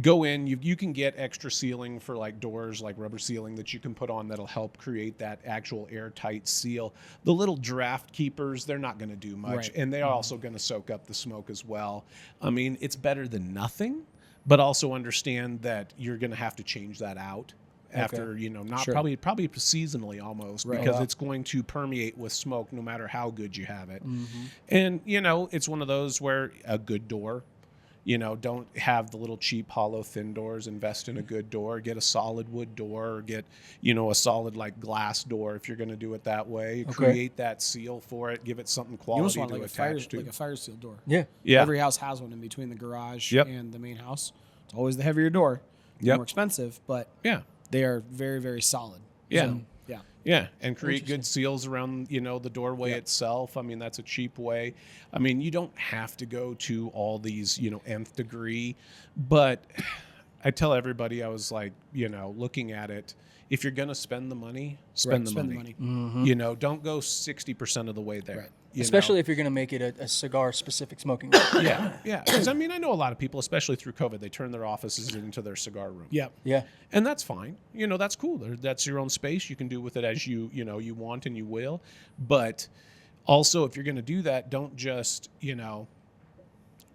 go in. You can get extra sealing for like doors, like rubber sealing that you can put on that'll help create that actual airtight seal. The little draft keepers, they're not going to do much, and they're also going to soak up the smoke as well. I mean, it's better than nothing, but also understand that you're going to have to change that out after probably seasonally almost, because it's going to permeate with smoke no matter how good you have it. And it's one of those where a good door. Don't have the little cheap hollow thin doors. Invest in a good door. Get a solid wood door, or get, a solid like glass door if you're going to do it that way. Okay. Create that seal for it. Give it something quality to attach to. Like a fire seal door. Yeah. Every house has one in between the garage and the main house. It's always the heavier door. More expensive, but they are very, very solid. Yeah. So, Yeah, and create good seals around, the doorway itself. I mean, that's a cheap way. I mean, you don't have to go to all these, nth degree, but I tell everybody, I was like, looking at it, if you're going to spend the money, spend the money. Mm-hmm. Don't go 60% of the way there. Right. Especially if you're going to make it a cigar-specific smoking room. Yeah. Because, I mean, I know a lot of people, especially through COVID, they turn their offices into their cigar room. Yeah. Yeah. And that's fine. That's cool. That's your own space. You can do with it as you want and you will. But also, if you're going to do that, don't just,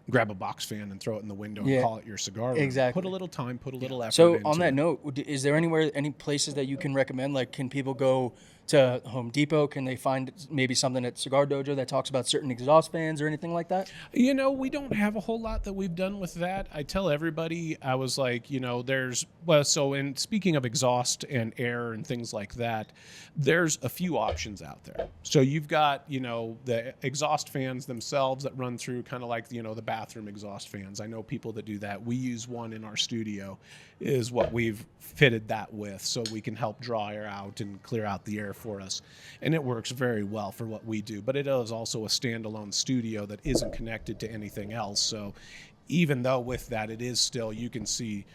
grab a box fan and throw it in the window and call it your cigar room. Exactly. Put a little time, put a little effort So into on that it. note, is there any places that you can recommend? Like, can people go to Home Depot? Can they find maybe something at Cigar Dojo that talks about certain exhaust fans or anything like that? We don't have a whole lot that we've done with that. I tell everybody, I was like, in speaking of exhaust and air and things like that, there's a few options out there. So you've got, the exhaust fans themselves that run through kind of like, the bathroom exhaust fans. I know people that do that. We use one in our studio is what we've fitted that with, so we can help draw air out and clear out the air for us. And it works very well for what we do. But it is also a standalone studio that isn't connected to anything else. So even though with that, it is still, you can see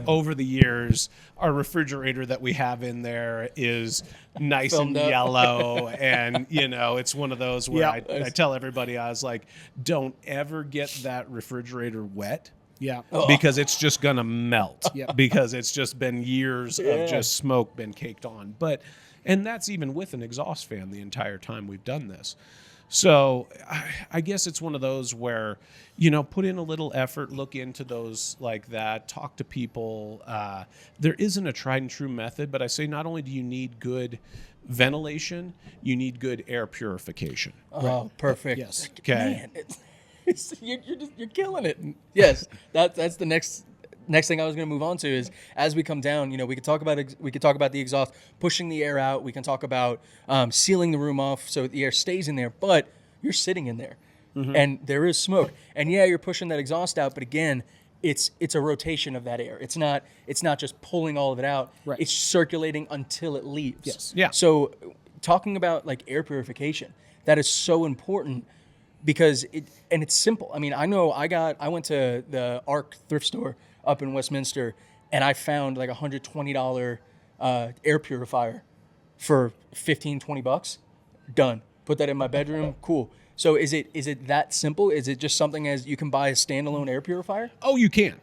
over the years, our refrigerator that we have in there is nice and yellow. And, it's one of those where I tell everybody, I was like, don't ever get that refrigerator wet. Yeah. Because it's just going to melt. Yeah. Because it's just been years of just smoke been caked on. And that's even with an exhaust fan the entire time we've done this. So I guess it's one of those where, put in a little effort, look into those like that, talk to people. There isn't a tried and true method, but I say not only do you need good ventilation, you need good air purification. Oh, perfect. Yes. Okay. Man, you're killing it. Yes, that's the next thing I was going to move on to is as we come down, we could talk about the exhaust, pushing the air out. We can talk about sealing the room off so the air stays in there, but you're sitting in there, and there is smoke, and you're pushing that exhaust out, but again, it's a rotation of that air. It's not just pulling all of it out. Right. It's circulating until it leaves. Yes. Yeah. So talking about like air purification, that is so important. Because it's simple. I mean, I went to the ARC thrift store up in Westminster, and I found like $120 air purifier for $15-20. Done. Put that in my bedroom. Cool. So is it that simple? Is it just something as you can buy a standalone air purifier? Oh, you can,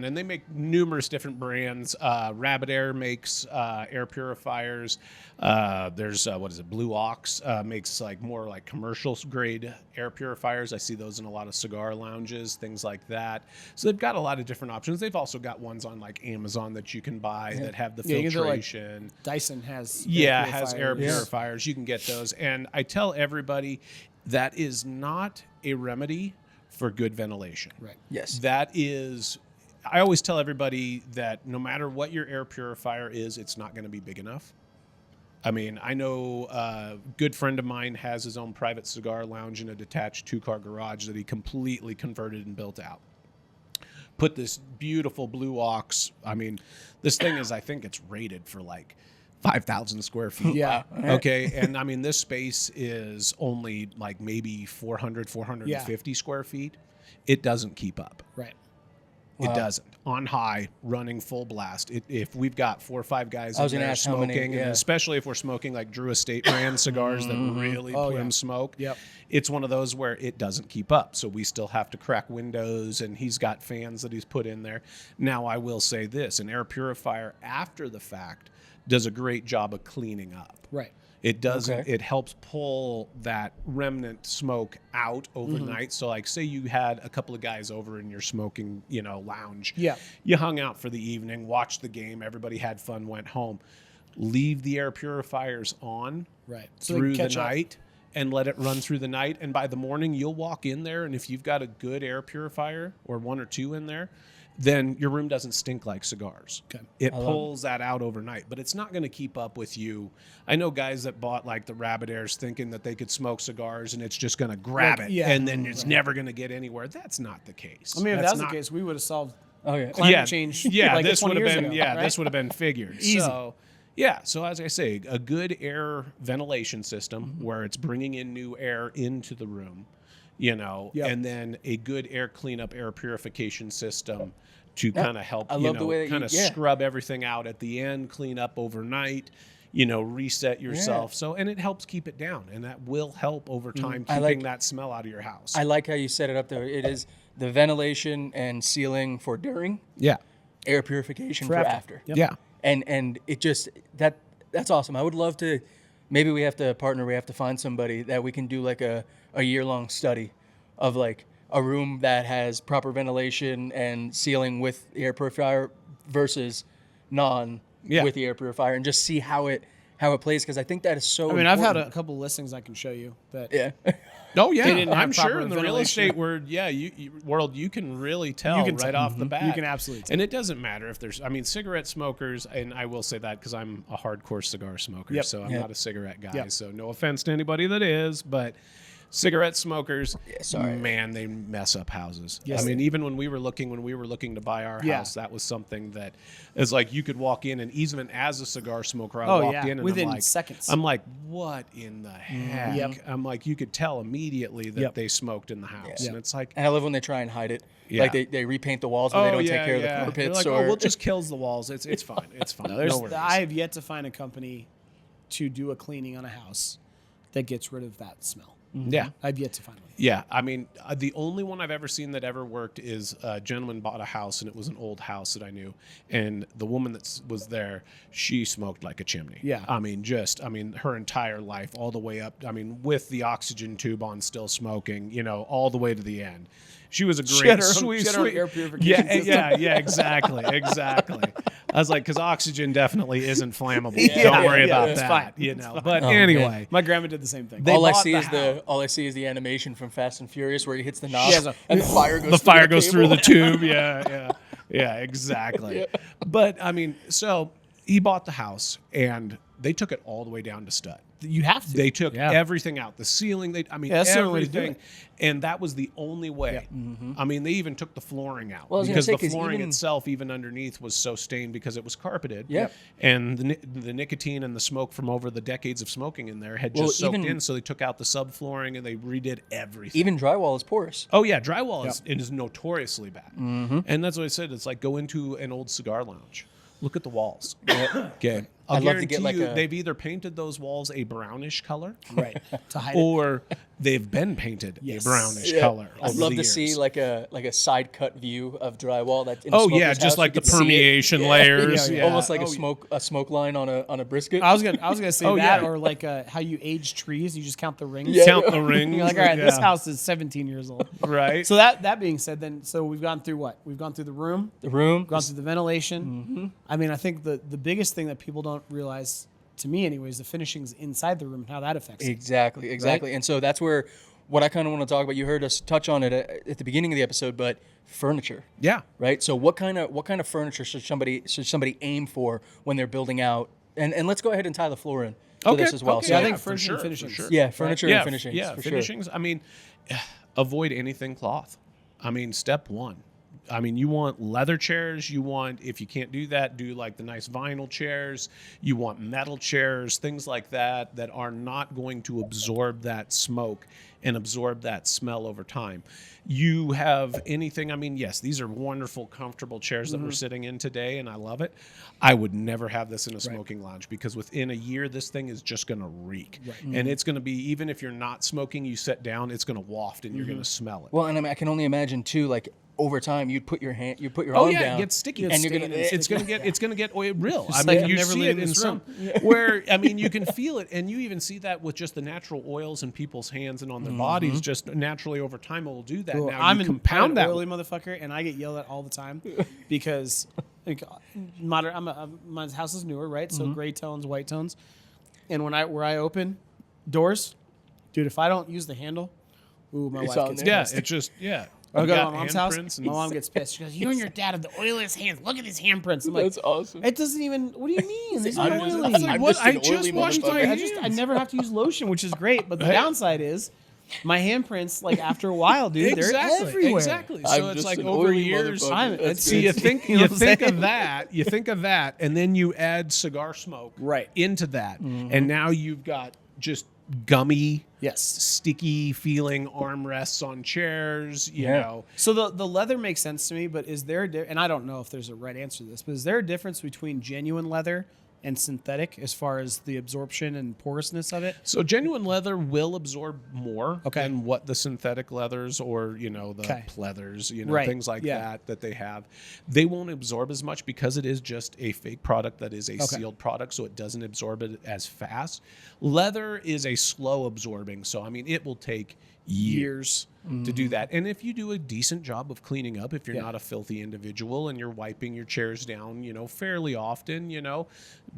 and they make numerous different brands. Rabbit Air makes air purifiers. There's Blue Ox makes like more like commercial grade air purifiers. I see those in a lot of cigar lounges, things like that. So they've got a lot of different options. They've also got ones on like Amazon that you can buy that have the filtration. Like Dyson has has air purifiers. You can get those, and I tell everybody, that is not a remedy for good ventilation. Right. Yes. That is, I always tell everybody that no matter what your air purifier is, it's not going to be big enough. I mean, I know a good friend of mine has his own private cigar lounge in a detached 2-car garage that he completely converted and built out. Put this beautiful Blue Ox. I mean, this thing is, I think it's rated for like 5,000 square feet. Yeah. Okay. And I mean, this space is only like maybe 450 square feet. It doesn't keep up. Right. It doesn't. On high, running full blast. If we've got 4 or 5 guys in there smoking, and especially if we're smoking like Drew Estate brand cigars that really plume smoke, it's one of those where it doesn't keep up. So we still have to crack windows, and he's got fans that he's put in there. Now, I will say this, an air purifier after the fact does a great job of cleaning up. Right. It doesn't. Okay. It helps pull that remnant smoke out overnight. So, like, say you had a couple of guys over in your smoking, lounge. Yeah. You hung out for the evening, watched the game, everybody had fun, went home. Leave the air purifiers on through the night and let it run through the night. And by the morning, you'll walk in there, and if you've got a good air purifier or 1 or 2 in there, then your room doesn't stink like cigars. Okay. It pulls that out overnight, but it's not going to keep up with you. I know guys that bought like the Rabbit Airs thinking that they could smoke cigars and it's just going to grab it and then it's never going to get anywhere. That's not the case. I mean, if that's that was the case, we would have solved climate change. Yeah, like this would have been ago, right? this would have been figured. Easy. So, Yeah. So as I say, a good air ventilation system where it's bringing in new air into the room, and then a good air cleanup, air purification system to kind of help, kind of scrub everything out at the end, clean up overnight, reset yourself. So, and it helps keep it down, and that will help over time, keeping that smell out of your house. I like how you set it up there. It is the ventilation and sealing for during. Yeah. Air purification for after. Yep. Yeah. And it just that's awesome. I would love to. Maybe we have to partner. We have to find somebody that we can do like a year-long study of like a room that has proper ventilation and sealing with the air purifier versus with the air purifier, and just see how it plays, because I think that is so. I mean, important. I've had a couple listings I can show you that. Yeah. Oh yeah, didn't have I'm sure proper in the real ventilation. estate world, you can really tell off the bat. You can absolutely tell. And it doesn't matter if there's, cigarette smokers, and I will say that because I'm a hardcore cigar smoker, so I'm not a cigarette guy. So no offense to anybody that is, but cigarette smokers, man, they mess up houses. Yes, even when we were looking to buy our house, that was something that is like you could walk in, and even as a cigar smoker, I walked in and within I'm like, seconds. I'm like, what in the heck? Yep. I'm like, you could tell immediately that they smoked in the house, and it's like, And I love when they try and hide it. Yeah. Like they repaint the walls, but they don't take care of the carpets. They're like, or we'll just kills the walls. It's fine. It's fine. No worries. I have yet to find a company to do a cleaning on a house that gets rid of that smell. Yeah. I've yet to find one. Yeah, the only one I've ever seen that ever worked is a gentleman bought a house, and it was an old house that I knew, and the woman that was there, she smoked like a chimney. Yeah. Her entire life, all the way up, with the oxygen tube on, still smoking, all the way to the end. She was a great, sweet air purification system. Yeah, exactly. I was like, because oxygen definitely isn't flammable. Don't worry about that. It's fine. But anyway, Man. My grandma did the same thing. All I see is the animation from Fast and Furious where he hits the knob and the fire goes through the tube. Yeah, exactly. But so he bought the house, and they took it all the way down to stud. You have to. They took everything out, the ceiling. that's the only way to do everything, it. and that was the only way. They even took the flooring out Well, because the flooring itself, even underneath, was so stained because it was carpeted. Yeah. And the nicotine and the smoke from over the decades of smoking in there had just soaked in. So they took out the subflooring and they redid everything. Even drywall is porous. Oh yeah, drywall is notoriously bad, and that's what I said. It's like go into an old cigar lounge. Look at the walls. Okay. I'd love to get they've either painted those walls a brownish color, right, to hide or they've been painted a brownish color. I'd love to see like a side cut view of drywall that. In just house, like the see permeation layers, almost like a smoke line on a brisket. I was gonna say that, or like how you age trees. You just count the rings. Count the rings. You're like, all right, this house is 17 years old. Right. So that being said, then we've gone through what? We've gone through the room. Gone through the ventilation. I think the biggest thing that people don't realize, to me anyways, the finishings inside the room and how that affects it. Exactly. Right? And so that's where what I kind of want to talk about. You heard us touch on it at the beginning of the episode, but furniture. Yeah. Right. So what kind of furniture should somebody aim for when they're building out? And let's go ahead and tie the floor in to this as well. Okay. So I think furniture and finishings. Sure. Yeah, furniture and finishings. Yeah, finishings. Sure. Avoid anything cloth. Step one. You want leather chairs. You want, if you can't do that, do like the nice vinyl chairs. You want metal chairs, things like that are not going to absorb that smoke and absorb that smell over time. You have anything, yes, these are wonderful, comfortable chairs that we're sitting in today, and I love it. I would never have this in a smoking lounge because within a year, this thing is just going to reek. Right. And it's going to be, even if you're not smoking, you sit down, it's going to waft and you're going to smell it. Well, and I can only imagine too, like, over time, you'd put your arm down. It gets sticky, and it's gonna get real. Like you never see it in this some where you can feel it, and you even see that with just the natural oils in people's hands and on their bodies. Just naturally over time, it will do that. Cool. Now I'm you compound that. oily motherfucker, and I get yelled at all the time because my house is newer, right? So gray tones, white tones, and where I open doors, dude, if I don't use the handle, my wife gets pissed. It's just I go to my mom's house. My mom gets pissed. She goes, "You and your dad have the oiliest hands. Look at his handprints." I'm like, "That's awesome." It doesn't even. What do you mean? These are oily. I just washed my hands. I never have to use lotion, which is great. But the downside is, My handprints, like after a while, dude, they're everywhere. Exactly. So I'm it's just like an over oily years. motherfucker. That's See, you good. think You know what I'm saying? you think of that, and then you add cigar smoke Right. into that, and now you've got just gummy, Yes. sticky feeling armrests on chairs. You Yeah. know, So the leather makes sense to me, but is there and I don't know if there's a right answer to this, but is there a difference between genuine leather and synthetic as far as the absorption and porousness of it? so genuine leather will absorb more Okay. than what the synthetic leathers or the Okay. pleathers, Right. things like Yeah. that they have. They won't absorb as much because it is just a fake product that is a sealed product, so it doesn't absorb it as fast. Leather is a slow absorbing, so I mean it will take years to do that. And if you do a decent job of cleaning up, if you're Yeah. not a filthy individual and you're wiping your chairs down, fairly often,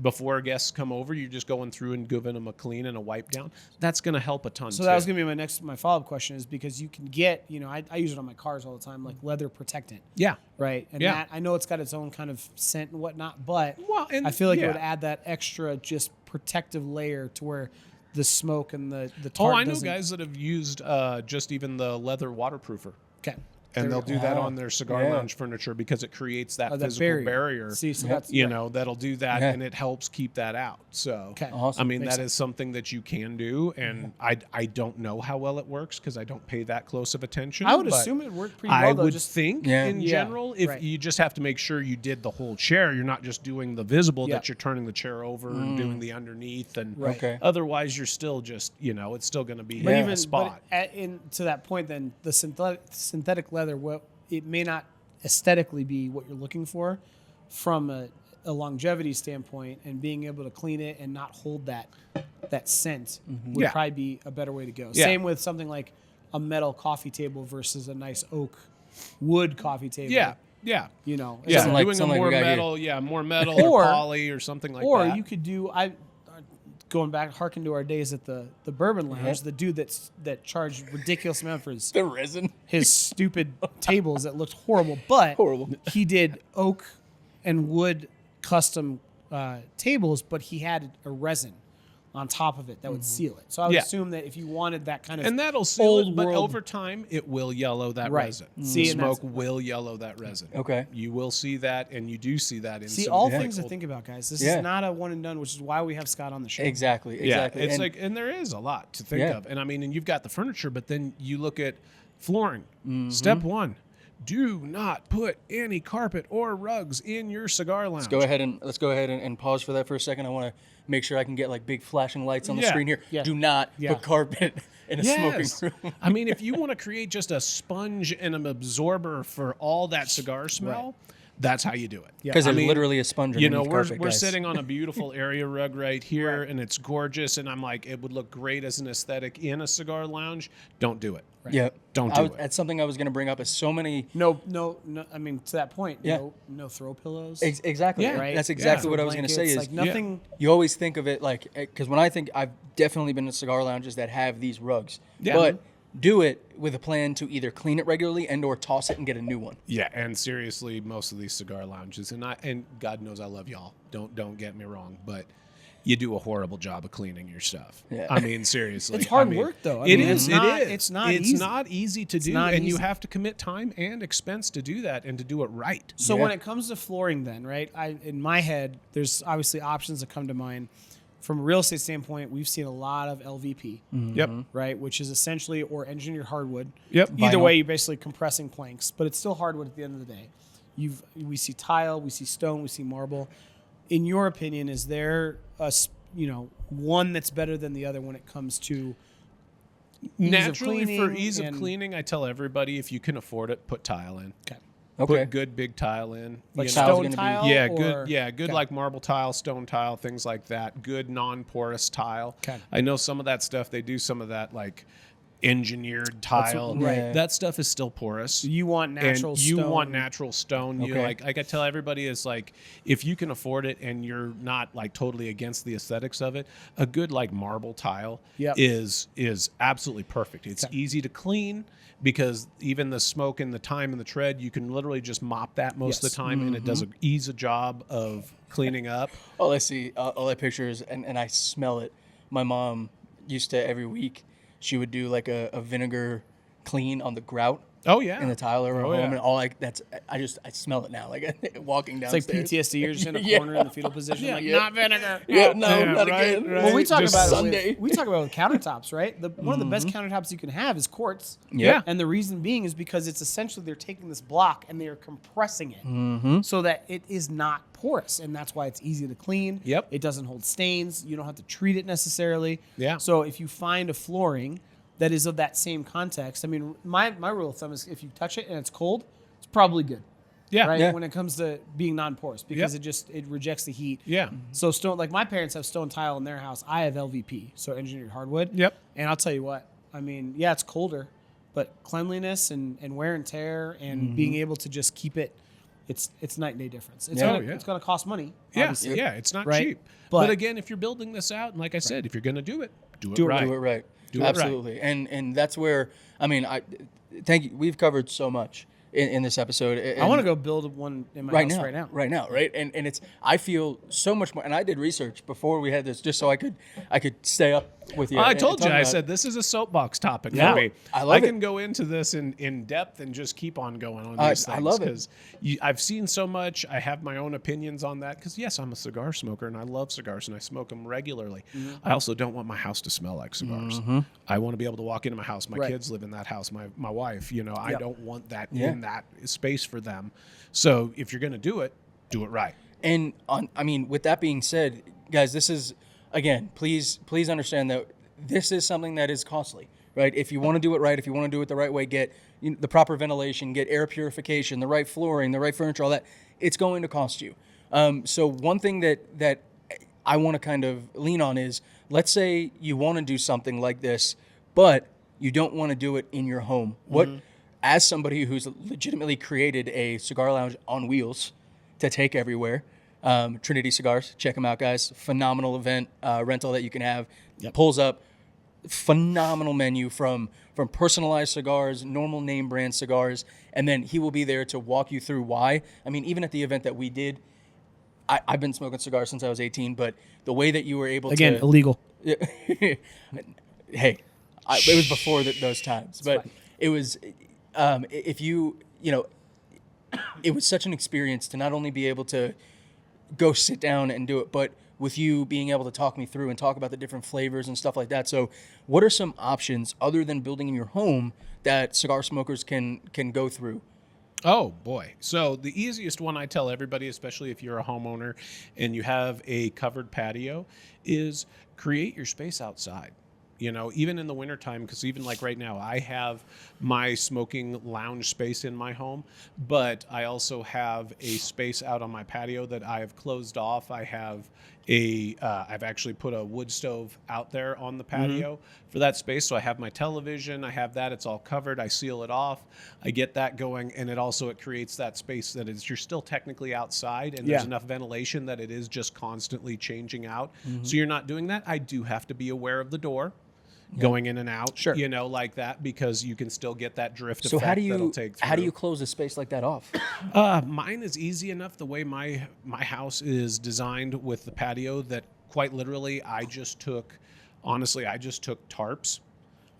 before guests come over, you're just going through and giving them a clean and a wipe down. That's going to help a ton. So that was gonna be my follow-up question, is because you can get, I use it on my cars all the time, like leather protectant. yeah. Right. And Yeah. that, I know it's got its own kind of scent and whatnot, but Well, and I feel like it yeah. would add that extra just protective layer to where the smoke and the Oh, tart I know doesn't. guys that have used just even the leather waterproofer. Okay. And There they'll we do go. that Wow. on their cigar Yeah. lounge furniture because it creates that Oh, that physical barrier. See, so Yep. that's That'll do that, Yeah. and it helps keep that out. So, Okay. Awesome. I mean, Makes that is something that you can do, and I don't know how well it works because I don't pay that close of attention. I would but assume it worked pretty I well, though. would Just think Yeah. in Yeah, general, if right. you just have to make sure you did the whole chair, you're not just doing the visible, Yeah. that you're turning the chair over and doing the underneath, and Right. Okay. otherwise you're still just it's still going to be But in even a spot. to that point, then the synthetic leather, it may not aesthetically be what you're looking for from a longevity standpoint, and being able to clean it and not hold that scent would Yeah. probably be a better way to go. Yeah. Same with something like a metal coffee table versus a nice oak wood coffee table. Yeah. Yeah. Something like- doing a something like more we got here. metal, more metal Or- or poly or something like or that. you could do going back, harken to our days at the Bourbon Lounge, Yeah. the dude that charged ridiculous amount for his The resin. stupid tables that looked horrible, but Horrible. he did oak and wood custom tables, but he had a resin on top of it that would seal it. So I would Yeah. assume that if you wanted that kind of and that'll seal old it, but world- over time it will yellow that Right. resin. See, the and that's- smoke will yellow that resin. Okay. You will see that, and you do see that in see some all like things to old- think about, guys. This Yeah. is not a one and done, which is why we have Scott on the show. Exactly. Yeah, Exactly. it's And- and there is a lot to think Yeah. of. And I mean, and you've got the furniture, but then you look at flooring. Mm-hmm. Step one: do not put any carpet or rugs in your cigar lounge. let's go ahead and pause for that for a second. I want to make sure I can get like big flashing lights on the Yeah. screen here. Yeah. Do not Yeah. put carpet in a Yes. smoking room. I mean, if you want to create just a sponge and an absorber for all that cigar smell, that's how you do it. Yeah. Because I there's mean, literally a sponge underneath we're carpet, we're guys. sitting on a beautiful area rug right here, and it's gorgeous. And I'm like, it would look great as an aesthetic in a cigar lounge. Don't do it. Yeah. Don't do it. That's something I was going to bring up. Is so many. No. I mean, to that point, Yeah. no throw pillows. Exactly. Yeah. Right? That's exactly Throw what I was going to say. blankets, Is like nothing. you always think of it like, because when I think, I've definitely been to cigar lounges that have these rugs, Yeah. but do it with a plan to either clean it regularly and or toss it and get a new one. Yeah, and seriously, most of these cigar lounges, and God knows I love y'all. Don't get me wrong, but you do a horrible job of cleaning your stuff. Yeah. I mean, seriously, It's hard I mean, work, though. I It mean, is. it's not- It is. it's not It's easy. not easy to do, not and you easy. have to commit time and expense to do that and to do it right. So Yeah. when it comes to flooring, then right, in my head, there's obviously options that come to mind. From a real estate standpoint, we've seen a lot of LVP, Yep. right, which is essentially or engineered hardwood. Yep. Either Vinyl. way, you're basically compressing planks, but it's still hardwood at the end of the day. We see tile, we see stone, we see marble. In your opinion, is there one that's better than the other when it comes to Naturally, for cleaning ease of and- cleaning, I tell everybody if you can afford it, put tile in. Okay. Okay. Put good big tile in. Like you tile's stone gonna be- tile? Yeah, or- good Okay. like marble tile, stone tile, things like that. Good non-porous tile. Okay. I know some of that stuff. They do some of that like engineered tile. right. That stuff is still porous. You want natural and you stone. want natural stone. You Okay. like I tell everybody is like if you can afford it and you're not like totally against the aesthetics of it, a good like marble tile Yep. is absolutely perfect. It's Okay. easy to clean because even the smoke and the time and the tread, you can literally just mop that most of Yes. the time and it does an easy job of cleaning up. All I see, all that pictures, and I smell it. My mom used to every week she would do like a vinegar clean on the grout Oh yeah. in the tile of her Oh, home, yeah. and all like that's I smell it now, like walking It's downstairs. like PTSD. You're just in a Yeah. corner in the fetal position, like Yeah. not vinegar. Yeah, no, Yeah, not right, again. right. Well, we talk Just about Sunday. it. We talk about it with countertops, right? One of the best countertops you can have is quartz. Yeah. And the reason being is because it's essentially they're taking this block and they are compressing it so that it is not porous, and that's why it's easy to clean. Yep. It doesn't hold stains. You don't have to treat it necessarily. Yeah. So if you find a flooring that is of that same context, I mean, my rule of thumb is if you touch it and it's cold, it's probably good. Yeah. Right. Yeah. When it comes to being non-porous, because Yep. it rejects the heat. Yeah. So stone, like my parents have stone tile in their house. I have LVP, so engineered hardwood. Yep. And I'll tell you what, I mean, yeah, it's colder, but cleanliness and wear and tear and being able to just keep it, it's night and day difference. It's Yeah. gonna, Oh, yeah. it's gonna cost money. Yeah, obviously. yeah, it's not Right? cheap. But- But again, if you're building this out, and like I said, if you're going to do it, do it Do it right. Do it right. Do it right. Absolutely. And that's where I mean I thank you. We've covered so much in this episode. I want to go build one in my house right now. right? And it's I feel so much more. And I did research before we had this just so I could stay up with you. I and told talk you, I about- said this is a soapbox topic Yeah. for me. I love it. can go into this in depth and just keep on going on these I things. love it. Because I've seen so much. I have my own opinions on that. Because yes, I'm a cigar smoker and I love cigars and I smoke them regularly. I also don't want my house to smell like cigars. I want to be able to walk into my house. My Right. kids live in that house. My wife. I Yep. don't want that Yeah. in that space for them. So if you're going to do it right. And with that being said, guys, this is again, please understand that this is something that is costly, right? If you want to do it right, if you want to do it the right way, get the proper ventilation, get air purification, the right flooring, the right furniture, all that. It's going to cost you. So one thing that I want to kind of lean on is, let's say you want to do something like this, but you don't want to do it in your home. What, as somebody who's legitimately created a cigar lounge on wheels to take everywhere, Trinity Cigars, check them out, guys. Phenomenal event rental that you can have. Pulls up phenomenal menu from personalized cigars, normal name brand cigars, and then he will be there to walk you through why. I mean, even at the event that we did, I've been smoking cigars since I was 18, but the way that you were able Again, to illegal. hey, it was before those times, but fine. it was if you it was such an experience to not only be able to go sit down and do it, but with you being able to talk me through and talk about the different flavors and stuff like that. So what are some options other than building in your home that cigar smokers can go through? Oh boy. So the easiest one I tell everybody, especially if you're a homeowner and you have a covered patio, is create your space outside. Even in the wintertime, because even like right now, I have my smoking lounge space in my home, but I also have a space out on my patio that I have closed off. I have I've actually put a wood stove out there on the patio for that space. So I have my television, I have that, it's all covered. I seal it off. I get that going. And it creates that space that you're still technically outside and there's Yeah. enough ventilation that it is just constantly changing out. So you're not doing that. I do have to be aware of the door. Going in and out, Sure. like that, because you can still get that drift So effect how do that'll you take how do through. you close a space like that off? Mine is easy enough the way my house is designed with the patio that quite literally I just took tarps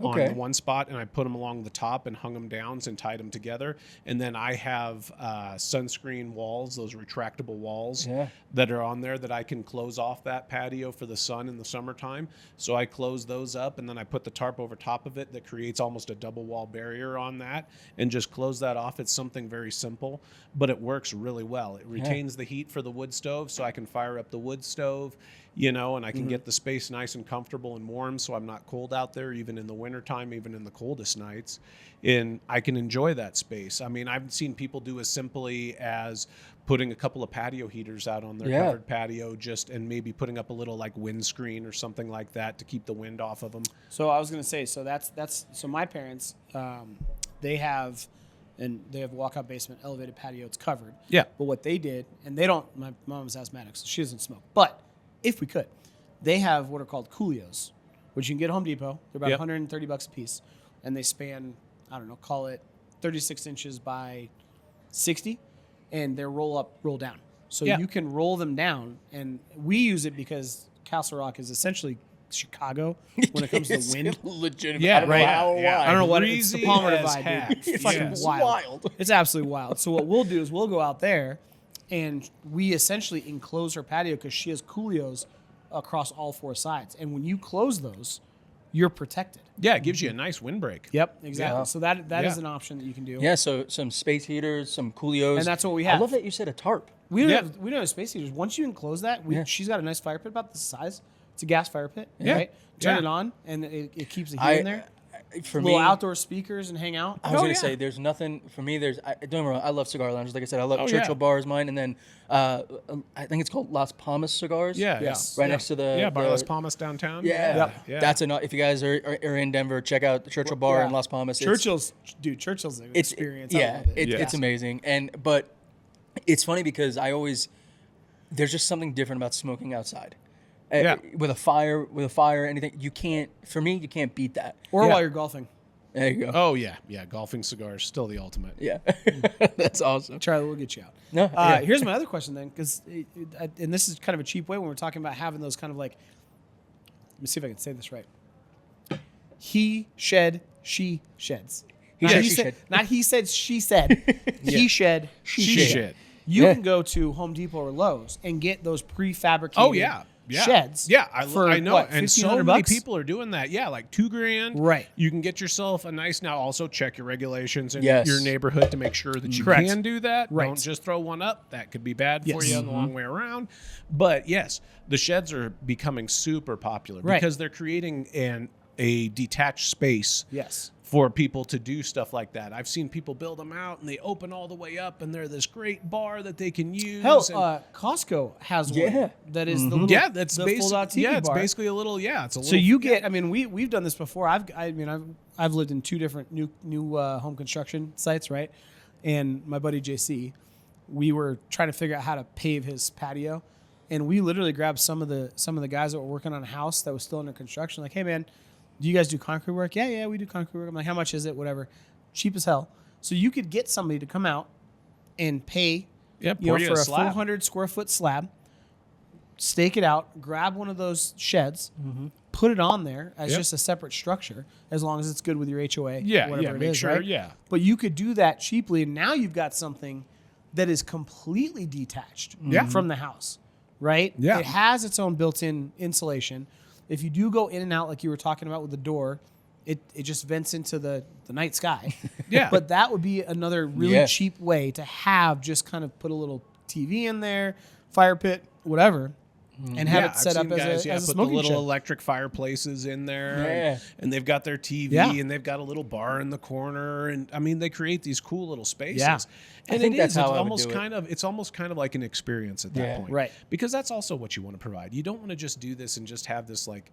Okay. on the one spot and I put them along the top and hung them down and tied them together. And then I have sunscreen walls, those retractable walls Yeah. that are on there that I can close off that patio for the sun in the summertime. So I close those up and then I put the tarp over top of it that creates almost a double wall barrier on that and just close that off. It's something very simple, but it works really well. It retains the heat for the wood stove so I can fire up the wood stove, and I can get the space nice and comfortable and warm so I'm not cold out there even in the wintertime, even in the coldest nights. And I can enjoy that space. I mean, I've seen people do as simply as putting a couple of patio heaters out on their covered patio and maybe putting up a little like windscreen or something like that to keep the wind off of them. So I was going to say, so so my parents, they have walkout basement, elevated patio. It's covered. Yeah. But what they did, and my mom's asthmatic, so she doesn't smoke. But if we could, they have what are called coolios, which you can get at Home Depot. They're about $130 a piece, and they span, I don't know, call it 36 inches by 60, and they're roll up, roll down. So you can roll them down, and we use it because Castle Rock is essentially Chicago when it comes to It's wind. legitimate. Yeah, I don't know right. how or Yeah. why. I don't know what it's the Breezy Palmer as divide, heck. dude. It's fucking Yes. wild. It's absolutely wild. So what we'll do is we'll go out there, and we essentially enclose her patio because she has coolios across all 4 sides. And when you close those, you're protected. Yeah, it gives you a nice windbreak. Yep, exactly. Yeah. So that is Yeah. an option that you can do. Yeah, so some space heaters, some coolios. And that's what we I have. love that you said a tarp. We don't Yeah. have space heaters. Once you enclose that, Yeah. she's got a nice fire pit about this size. It's a gas fire pit, Yeah. right? Turn Yeah. it on, and it keeps the heat in there. For Little me, outdoor speakers and hang out. I was gonna yeah. say there's nothing for me. Don't get me wrong, I love cigar lounges. Like I said, I love Oh, Churchill yeah. Bar is mine, and then I think it's called Las Palmas Cigars. Yeah, Yes. right yeah. next to the Yeah, Bar the- Las Palmas downtown. Yeah, Yep. Yeah. That's enough. If you guys are in Denver, check out the Churchill Bar Yeah. in Las Palmas. Churchill's an It's experience. Yeah, I love it. it's amazing. But it's funny because there's just something different about smoking outside. Yeah. With a fire, anything you can't. For me, you can't beat that. Or Yeah. while you're golfing. There you go. Oh yeah, yeah. Golfing cigars still the ultimate. Yeah, that's awesome. Charlie, we'll get you out. No, yeah. Here's my other question then, because and this is kind of a cheap way when we're talking about having those kind of like. Let me see if I can say this right. He shed, she sheds. Not shed, he she said, shed. not he said, she said. He shed, she She shed. shed. You Yeah. can go to Home Depot or Lowe's and get those prefabricated Oh yeah. Yeah. sheds. Yeah, for I know. what, and so $1,500 many people are doing that. Yeah, like $2,000. Right. You can get yourself a nice. Now, also check your regulations in Yes. your neighborhood to make sure that you Correct. can do that. Right. Don't just throw one up. That could be bad for Yes. you on the long way around. But yes, the sheds are becoming super popular Right. because they're creating a detached space. Yes. For people to do stuff like that. I've seen people build them out and they open all the way up and they're this great bar that they can use. Hell, and- Costco has Yeah. one that is the little, yeah, that's the basically fold-out TV it's bar. basically a little it's a little. So you get, I mean, we've done this before. I've lived in 2 different new home construction sites, right? And my buddy JC, we were trying to figure out how to pave his patio, and we literally grabbed some of the guys that were working on a house that was still under construction. Like, hey man, do you guys do concrete work? Yeah, we do concrete work. I'm like, how much is it? Whatever, cheap as hell. So you could get somebody to come out and pay, pour you for a a slab. 400 square foot slab, stake it out, grab one of those sheds, Mm-hmm. put it on there as Yep. just a separate structure, as long as it's good with your HOA. Yeah, whatever yeah, it make is, sure, right? yeah. But you could do that cheaply, and now you've got something that is completely detached Yeah. from the house, right? Yeah. It has its own built-in insulation. If you do go in and out, like you were talking about with the door, it just vents into the night sky. Yeah. But that would be another really Yeah. cheap way to have just kind of put a little TV in there, fire pit, whatever, and have it set I've up seen as guys, a put the smoking little shed. electric fireplaces in there, Yeah. and they've got their TV, Yeah. and they've got a little bar in the corner, and I mean they create these cool little spaces. Yeah. And think that's how it's I would almost do it. kind of it's almost kind of like an experience at that Yeah. point, Right. Because that's also what you want to provide. You don't want to just do this and just have this like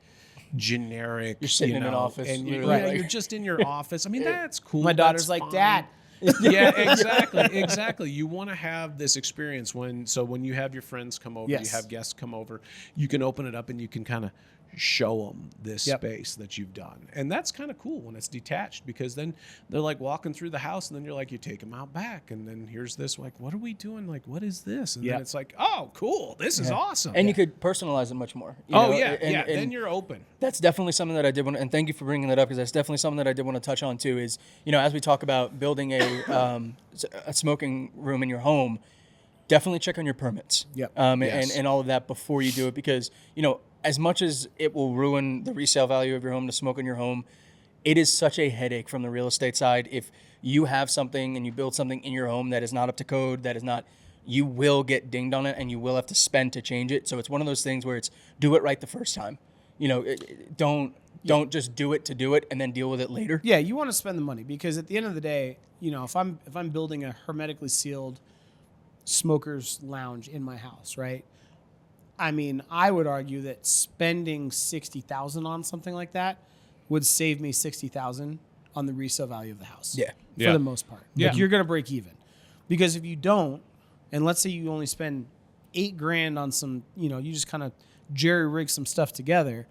generic. You're sitting in an office, and you're, literally, like- you're just in your office. I mean that's cool. My daughter's that's like, fine. Dad. Yeah, exactly. You want to have this experience when you have your friends come over, Yes. you have guests come over, you can open it up and you can kind of show them this Yep. space that you've done. And that's kind of cool when it's detached, because then they're like walking through the house and then you're like, you take them out back and then here's this, like, what are we doing? Like, what is this? And Yep. then it's like, oh, cool. This is awesome. And you could personalize it much more. you oh know, yeah. and Then you're open. that's definitely something that I did want to, and thank you for bringing that up, because that's definitely something that I did want to touch on too, is, as we talk about building a smoking room in your home, definitely check on your permits. Yep. Yes. And all of that before you do it, because, as much as it will ruin the resale value of your home to smoke in your home, it is such a headache from the real estate side. If you have something and you build something in your home that is not up to code, that is not, you will get dinged on it and you will have to spend to change it. So it's one of those things where it's do it right the first time. Don't just do it to do it and then deal with it later. Yeah, you want to spend the money, because at the end of the day, if I'm building a hermetically sealed smoker's lounge in my house, right? I mean, I would argue that spending $60,000 on something like that would save me $60,000 on the resale value of the house. Yeah. For Yeah. the most part. Yeah. Like, you're going to break even. Because if you don't, and let's say you only spend $8,000 on some, you just kind of jerry rig some stuff together,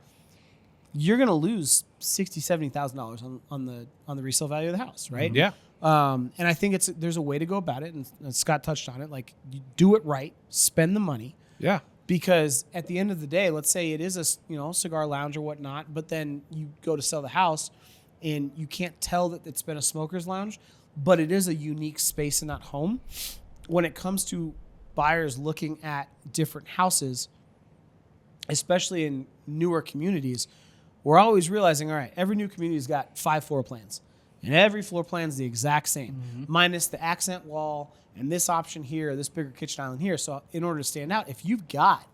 you're going to lose $60,000, $70,000 on the resale value of the house, right? Yeah. And I think there's a way to go about it, and Scott touched on it. Like, you do it right, spend the money, Yeah. Because at the end of the day, let's say it is a cigar lounge or whatnot, but then you go to sell the house and you can't tell that it's been a smoker's lounge, but it is a unique space in that home. When it comes to buyers looking at different houses, especially in newer communities, we're always realizing, all right, every new community's got 5 floor plans. And every floor plan is the exact same, minus the accent wall and this option here, this bigger kitchen island here. So in order to stand out, if you've got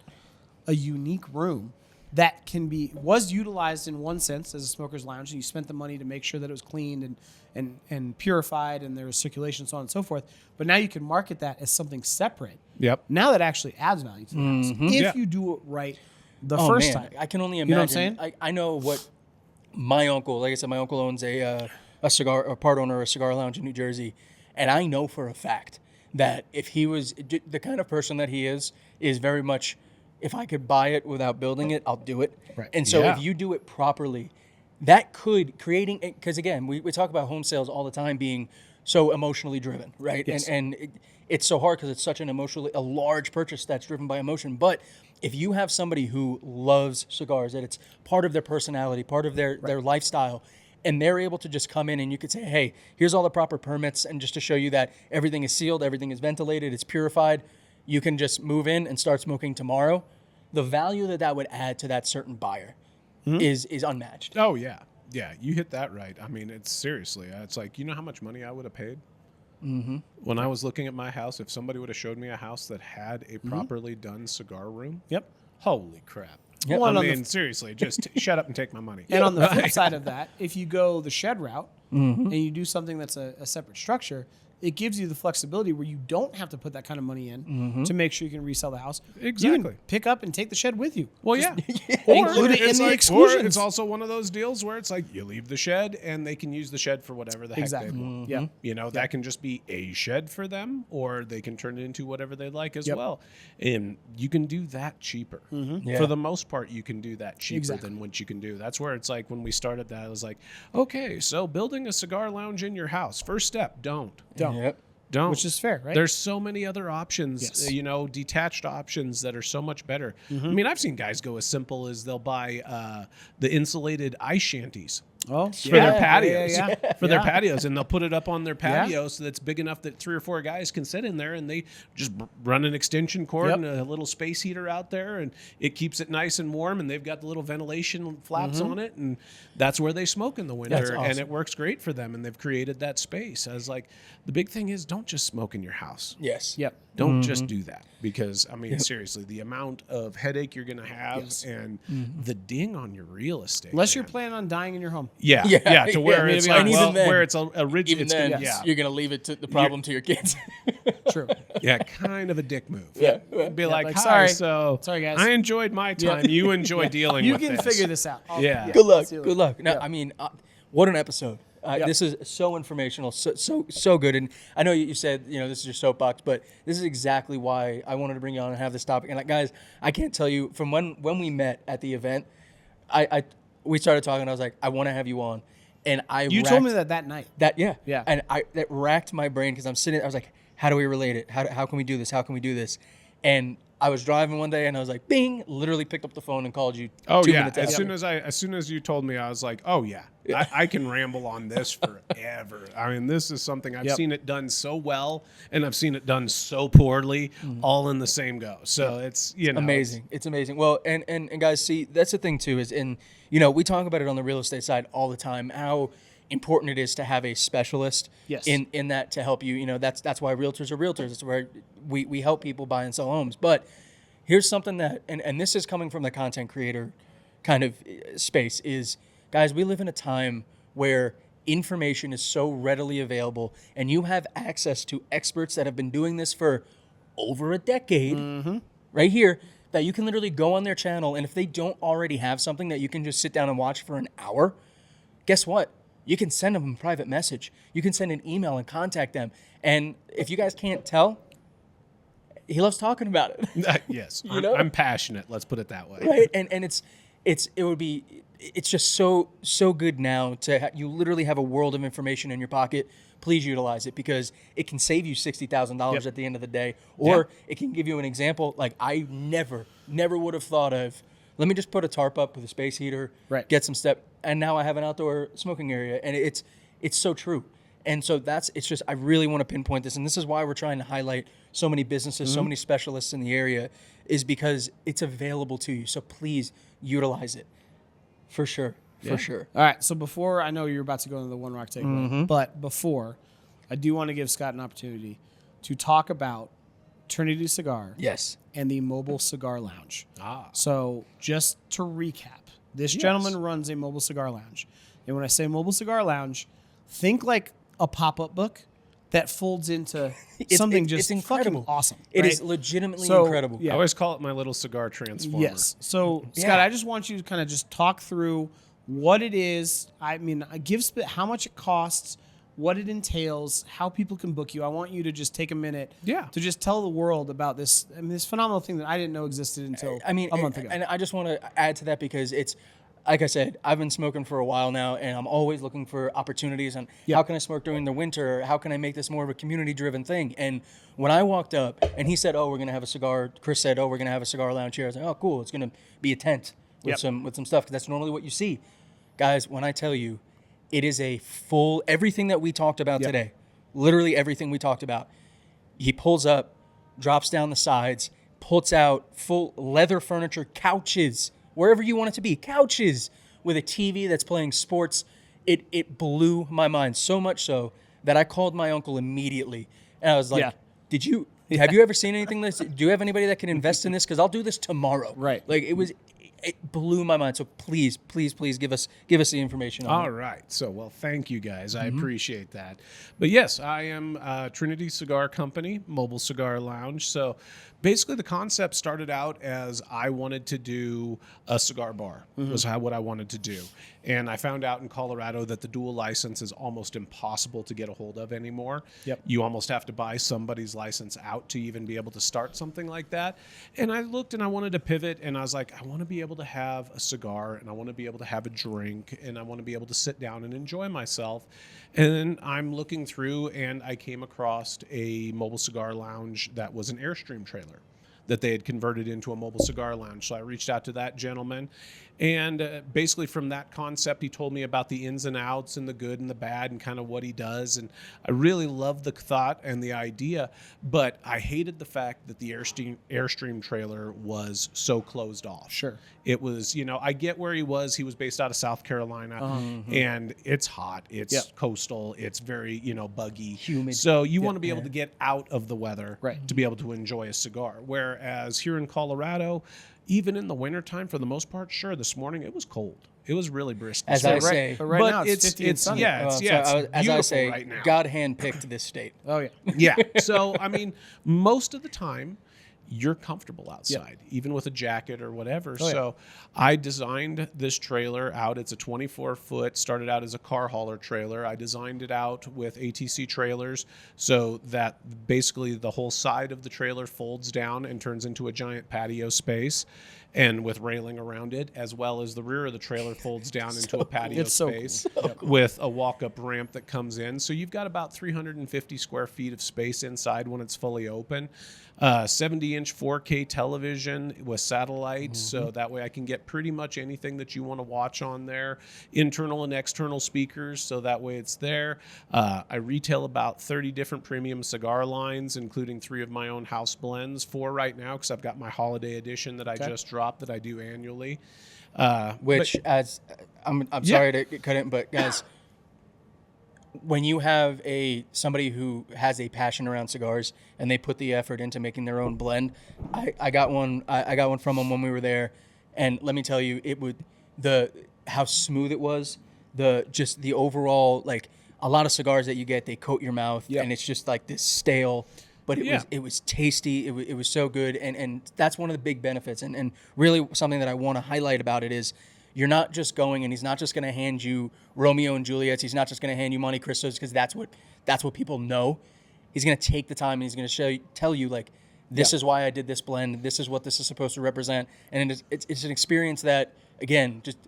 a unique room that was utilized in one sense as a smoker's lounge, and you spent the money to make sure that it was cleaned and purified and there was circulation, so on and so forth. But now you can market that as something separate. Yep. Now that actually adds value to the house if you do it right the first time. I can only imagine. You know what I'm saying? I know what my uncle, like I said, my uncle owns a cigar, or part owner of a cigar lounge in New Jersey, and I know for a fact that if he was the kind of person that he is very much, if I could buy it without building it, I'll do it. Right. And so if you do it properly, that could creating, because again, we talk about home sales all the time being so emotionally driven, right? Yes. And it's so hard because it's such a large purchase that's driven by emotion. But if you have somebody who loves cigars, that it's part of their personality, part of their lifestyle, and they're able to just come in and you could say, hey, here's all the proper permits, and just to show you that everything is sealed, everything is ventilated, it's purified, you can just move in and start smoking tomorrow. The value that would add to that certain buyer is unmatched. Oh, yeah. Yeah, you hit that right. I mean, it's like, you know how much money I would have paid? When I was looking at my house, if somebody would have showed me a house that had a properly done cigar room, Yep. holy crap. Yep. Well, I mean, seriously, just shut up and take my money. And on the flip side of that, if you go the shed route and you do something that's a separate structure, it gives you the flexibility where you don't have to put that kind of money in to make sure you can resell the house. You Exactly. can pick up and take the shed with you. Well, yeah. Include it in it's the like, exclusions. Or it's also one of those deals where it's like you leave the shed and they can use the shed for whatever the heck they want. Yeah. You know, that can just be a shed for them, or they can turn it into whatever they like as Yep. well. And you can do that cheaper. Yeah. For the most part, you can do that cheaper Exactly. than what you can do. That's where it's like when we started that, I was like, okay, so building a cigar lounge in your house, first step, don't. Yep. Don't. Which is fair, right? There's so many other options, Yes. Detached options that are so much better. I mean, I've seen guys go as simple as they'll buy the insulated ice shanties Oh, for their patios, for their Yeah. patios, and they'll put it up on their patio so that's big enough that 3 or 4 guys can sit in there, and they just run an extension cord Yep. and a little space heater out there, and it keeps it nice and warm, and they've got the little ventilation flaps on it, and that's where they smoke in the winter, That's awesome. and it works great for them, and they've created that space. I was like, the big thing is don't just smoke in your house. Yes. Yep. Don't just do that, because I mean, seriously, the amount of headache you're going to have Yes. and the ding on your real estate. Unless you're man. planning on dying in your home. Yeah, Yeah, to where yeah, it's and like, even well, then- where it's a rigid. Even It's then, gonna, you're going to leave it to the problem to your kids. True. yeah, kind of a dick move. Yeah. Be like, like, hi, sorry, so guys. I enjoyed my time. You enjoy dealing You with can this. figure this out. Yeah. Good luck. see you Good luck. No, I mean, what an episode. This is so informational, so good. And I know you said, this is your soapbox, but this is exactly why I wanted to bring you on and have this topic. And guys, I can't tell you, from when we met at the event, we started talking. I was like, I want to have you on, and You told me that night. Yeah. And that racked my brain because I'm sitting. I was like, how do we relate it? How can we do this? How can we do this? And I was driving one day and I was like, bing, literally picked up the phone and called you. Oh 2 yeah! minutes after. As soon as you told me, I was like, oh yeah, I can ramble on this forever. I mean, this is something I've seen it done so well, and I've seen it done so poorly, all in the same go. So it's Amazing. It's amazing. Well, and guys, see, that's the thing too, is we talk about it on the real estate side all the time, how important it is to have a specialist in that to help you. That's why realtors are realtors. It's where we help people buy and sell homes. But here's something that, and this is coming from the content creator kind of space, is, guys, we live in a time where information is so readily available, and you have access to experts that have been doing this for over a decade right here, that you can literally go on their channel, and if they don't already have something that you can just sit down and watch for an hour, guess what? You can send them a private message. You can send an email and contact them. And if you guys can't tell, he loves talking about it. yes, You know? I'm passionate. Let's put it that way. Right? And it's just so good now to you literally have a world of information in your pocket. Please utilize it because it can save you $60,000 at the end of the day, or it can give you an example. Like I never would have thought of. Let me just put a tarp up with a space heater, get some step, and now I have an outdoor smoking area, and it's so true. And so it's just I really want to pinpoint this, and this is why we're trying to highlight so many businesses, so many specialists in the area, is because it's available to you. So please utilize it, for sure. For sure. All right. So before, I know you're about to go into the One Rock takeaway, but before, I do want to give Scott an opportunity to talk about Trinity Cigar Yes. and the mobile cigar lounge. Ah. So just to recap, this gentleman runs a mobile cigar lounge. And when I say mobile cigar lounge, think like a pop-up book that folds into something just fucking awesome. It right? is legitimately So, incredible. I always call it my little cigar transformer. Yes. So, Scott, I just want you to kind of just talk through what it is. I mean, how much it costs, what it entails, how people can book you. I want you to just take a minute to just tell the world about this. I mean, this phenomenal thing that I didn't know existed until a month ago. And I just want to add to that because it's, like I said, I've been smoking for a while now, and I'm always looking for opportunities on how can I smoke during the winter? How can I make this more of a community-driven thing? And when I walked up, and he said, "Oh, we're gonna have a cigar." Chris said, "Oh, we're gonna have a cigar lounge here." I was like, "Oh, cool. It's gonna be a tent with some stuff." Because that's normally what you see, guys. When I tell you, it is a full everything that we talked about today. Literally everything we talked about. He pulls up, drops down the sides, pulls out full leather furniture, couches. Wherever you want it to be, couches with a TV that's playing sports. It blew my mind so much so that I called my uncle immediately. And I was like, have you ever seen anything like this? Do you have anybody that can invest in this? Because I'll do this tomorrow. Right. Like it blew my mind. So please give us the information on All right. So, well, thank you guys. I appreciate that. But yes, I am Trinity Cigar Company, Mobile Cigar Lounge. So basically the concept started out as I wanted to do a cigar bar was what I wanted to do. And I found out in Colorado that the dual license is almost impossible to get a hold of anymore. You almost have to buy somebody's license out to even be able to start something like that. And I looked and I wanted to pivot, and I was like, I want to be able to have a cigar, and I want to be able to have a drink, and I want to be able to sit down and enjoy myself. And then I'm looking through, and I came across a mobile cigar lounge that was an Airstream trailer that they had converted into a mobile cigar lounge. So I reached out to that gentleman, and basically from that concept, he told me about the ins and outs and the good and the bad and kind of what he does. And I really loved the thought and the idea, but I hated the fact that the Airstream trailer was so closed off. Sure. It was, I get where he was. He was based out of South Carolina, and it's hot. It's coastal. It's very, buggy. Humid. So you want to be able to get out of the weather Right. to be able to enjoy a cigar. Whereas here in Colorado, even in the wintertime, for the most part, sure, this morning it was cold. It was really brisk. As I say, But right now it's 50 and sunny. it's as I beautiful say, right now. God handpicked this state. Oh, yeah. Yeah. So, I mean, most of the time, you're comfortable outside, even with a jacket or whatever. So I designed this trailer out. It's a 24-foot, started out as a car hauler trailer. I designed it out with ATC trailers so that basically the whole side of the trailer folds down and turns into a giant patio space, and with railing around it, as well as the rear of the trailer folds down into a patio space with a walk-up ramp that comes in. So you've got about 350 square feet of space inside when it's fully open. 70-inch 4K television with satellite, so that way I can get pretty much anything that you want to watch on there. Internal and external speakers, so that way it's there. I retail about 30 different premium cigar lines, including 3 of my own house blends. 4 right now, because I've got my holiday edition that I just dropped that I do annually. I'm sorry to cut it, but guys, when you have somebody who has a passion around cigars and they put the effort into making their own blend, I got one from them when we were there, and let me tell you, how smooth it was, the overall, like a lot of cigars that you get, they coat your mouth and it's just like this stale, but it was tasty. It was so good, and that's one of the big benefits, and really something that I want to highlight about it is, you're not just going, and he's not just going to hand you Romeo and Juliet's. He's not just going to hand you Monte Cristos, because that's what people know. He's going to take the time, and he's going to tell you, like, this is why I did this blend. This is what this is supposed to represent. And it's an experience that, again, just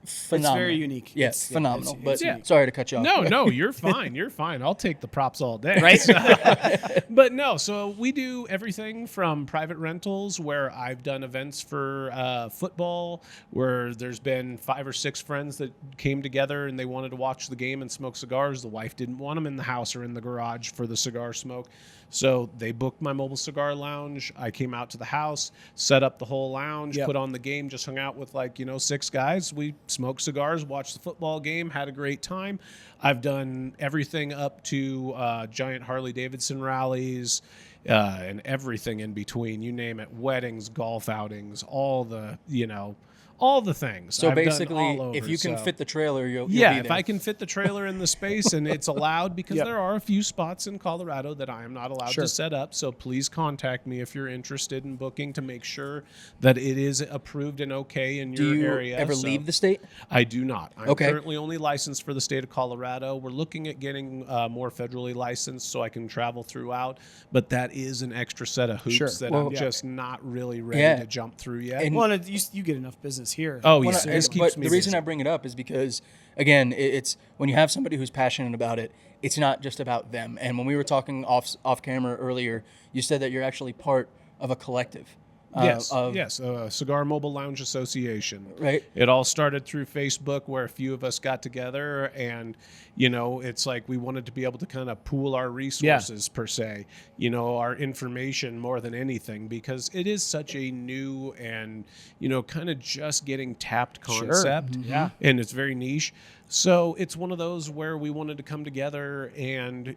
phenomenal. It's very unique. Yeah, It's phenomenal. But unique. sorry to cut you off. No, you're fine. You're fine. I'll take the props all day. Right? But no, so we do everything from private rentals where I've done events for football where there's been 5 or 6 friends that came together and they wanted to watch the game and smoke cigars. The wife didn't want them in the house or in the garage for the cigar smoke. So they booked my mobile cigar lounge. I came out to the house, set up the whole lounge, put on the game, just hung out with 6 guys. We smoked cigars, watched the football game, had a great time. I've done everything up to giant Harley Davidson rallies and everything in between. You name it, weddings, golf outings, all the things. So I've done basically, all over, if you can so. fit the trailer, you'll be If there. I can fit the trailer in the space and it's allowed, because there are a few spots in Colorado that I am not allowed to set up. So please contact me if you're interested in booking to make sure that it is approved and okay in your Do you area. ever leave the state? I do not. I'm Okay. currently only licensed for the state of Colorado. We're looking at getting more federally licensed so I can travel throughout. But that is an extra set of hoops that I'm just not really ready to jump through yet. And- Well, and you get enough business here. Oh, yeah. But This keeps me the reason busy. I bring it up is because, again, it's when you have somebody who's passionate about it, it's not just about them. And when we were talking off camera earlier, you said that you're actually part of a collective. Yes, Cigar Mobile Lounge Association. Right. It all started through Facebook where a few of us got together and, it's like we wanted to be able to kind of pool our resources per se, our information more than anything because it is such a new and, kind of just getting tapped concept. Yeah. And it's very niche. So it's one of those where we wanted to come together and,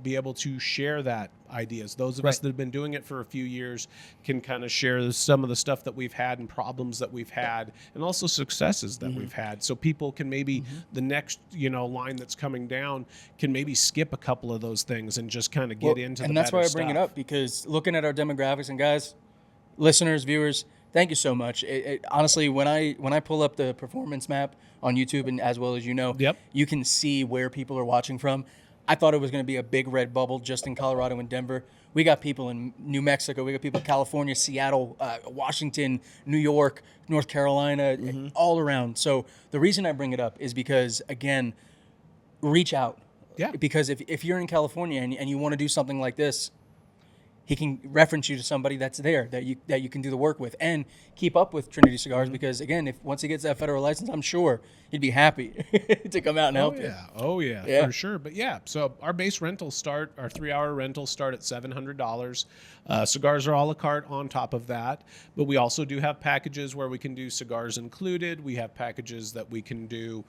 be able to share that ideas. Those of us that have been doing it for a few years can kind of share some of the stuff that we've had and problems that we've had and also successes that we've had. So people can maybe the next, line that's coming down can maybe skip a couple of those things and just kind of get into the And that's better why I bring it stuff. up because looking at our demographics and guys, listeners, viewers, thank you so much. Honestly, when I pull up the performance map on YouTube and as well as you can see where people are watching from. I thought it was going to be a big red bubble just in Colorado and Denver. We got people in New Mexico. We got people in California, Seattle, Washington, New York, North Carolina, all around. So the reason I bring it up is because, again, reach out. Yeah. Because if you're in California and you want to do something like this, he can reference you to somebody that's there that you can do the work with and keep up with Trinity Cigars because again, once he gets that federal license, I'm sure he'd be happy to come out and help you. Oh yeah, for sure. But so our base rentals our 3-hour rentals start at $700. Cigars are a la carte on top of that, but we also do have packages where we can do cigars included. We have packages that we can do,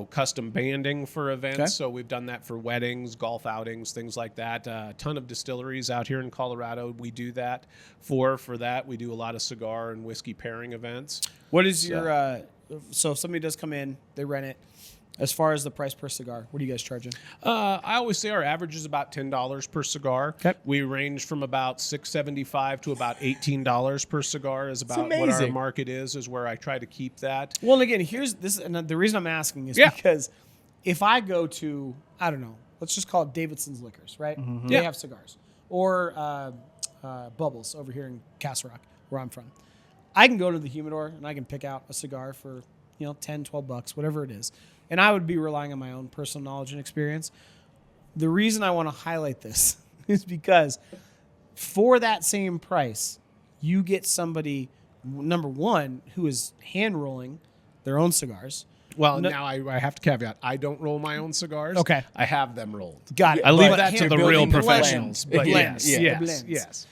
custom banding for events. Okay. So we've done that for weddings, golf outings, things like that. A ton of distilleries out here in Colorado. We do that for that. We do a lot of cigar and whiskey pairing events. What is your so if somebody does come in, they rent it. As far as the price per cigar, what are you guys charging? I always say our average is about $10 per cigar. Okay. We range from about $6.75 to about $18 per cigar is about what our amazing. market is where I try to keep that. Well, and again, here's this, and the reason I'm asking is because if I go to, I don't know, let's just call it Davidson's Liquors, right? They have cigars. Or Bubbles over here in Castle Rock, where I'm from. I can go to the humidor and I can pick out a cigar for, $10, $12, whatever it is. And I would be relying on my own personal knowledge and experience. The reason I want to highlight this is because for that same price, you get somebody, number one, who is hand rolling their own cigars. Well, now I have to caveat. I don't roll my own cigars. Okay. I have them rolled. Got it. I leave But that to hand the real building the professionals. blend. But The yes, blends. The blends. yes.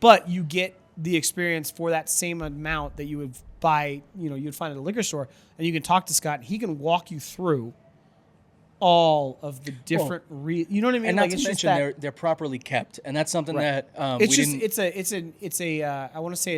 But you get the experience for that same amount that you would buy, you'd find at a liquor store, and you can talk to Scott. And he can walk you through all of the different, you know what I mean? And not Like, to it's just mention that, they're properly kept, and that's something that it's we just didn't. it's a I want to say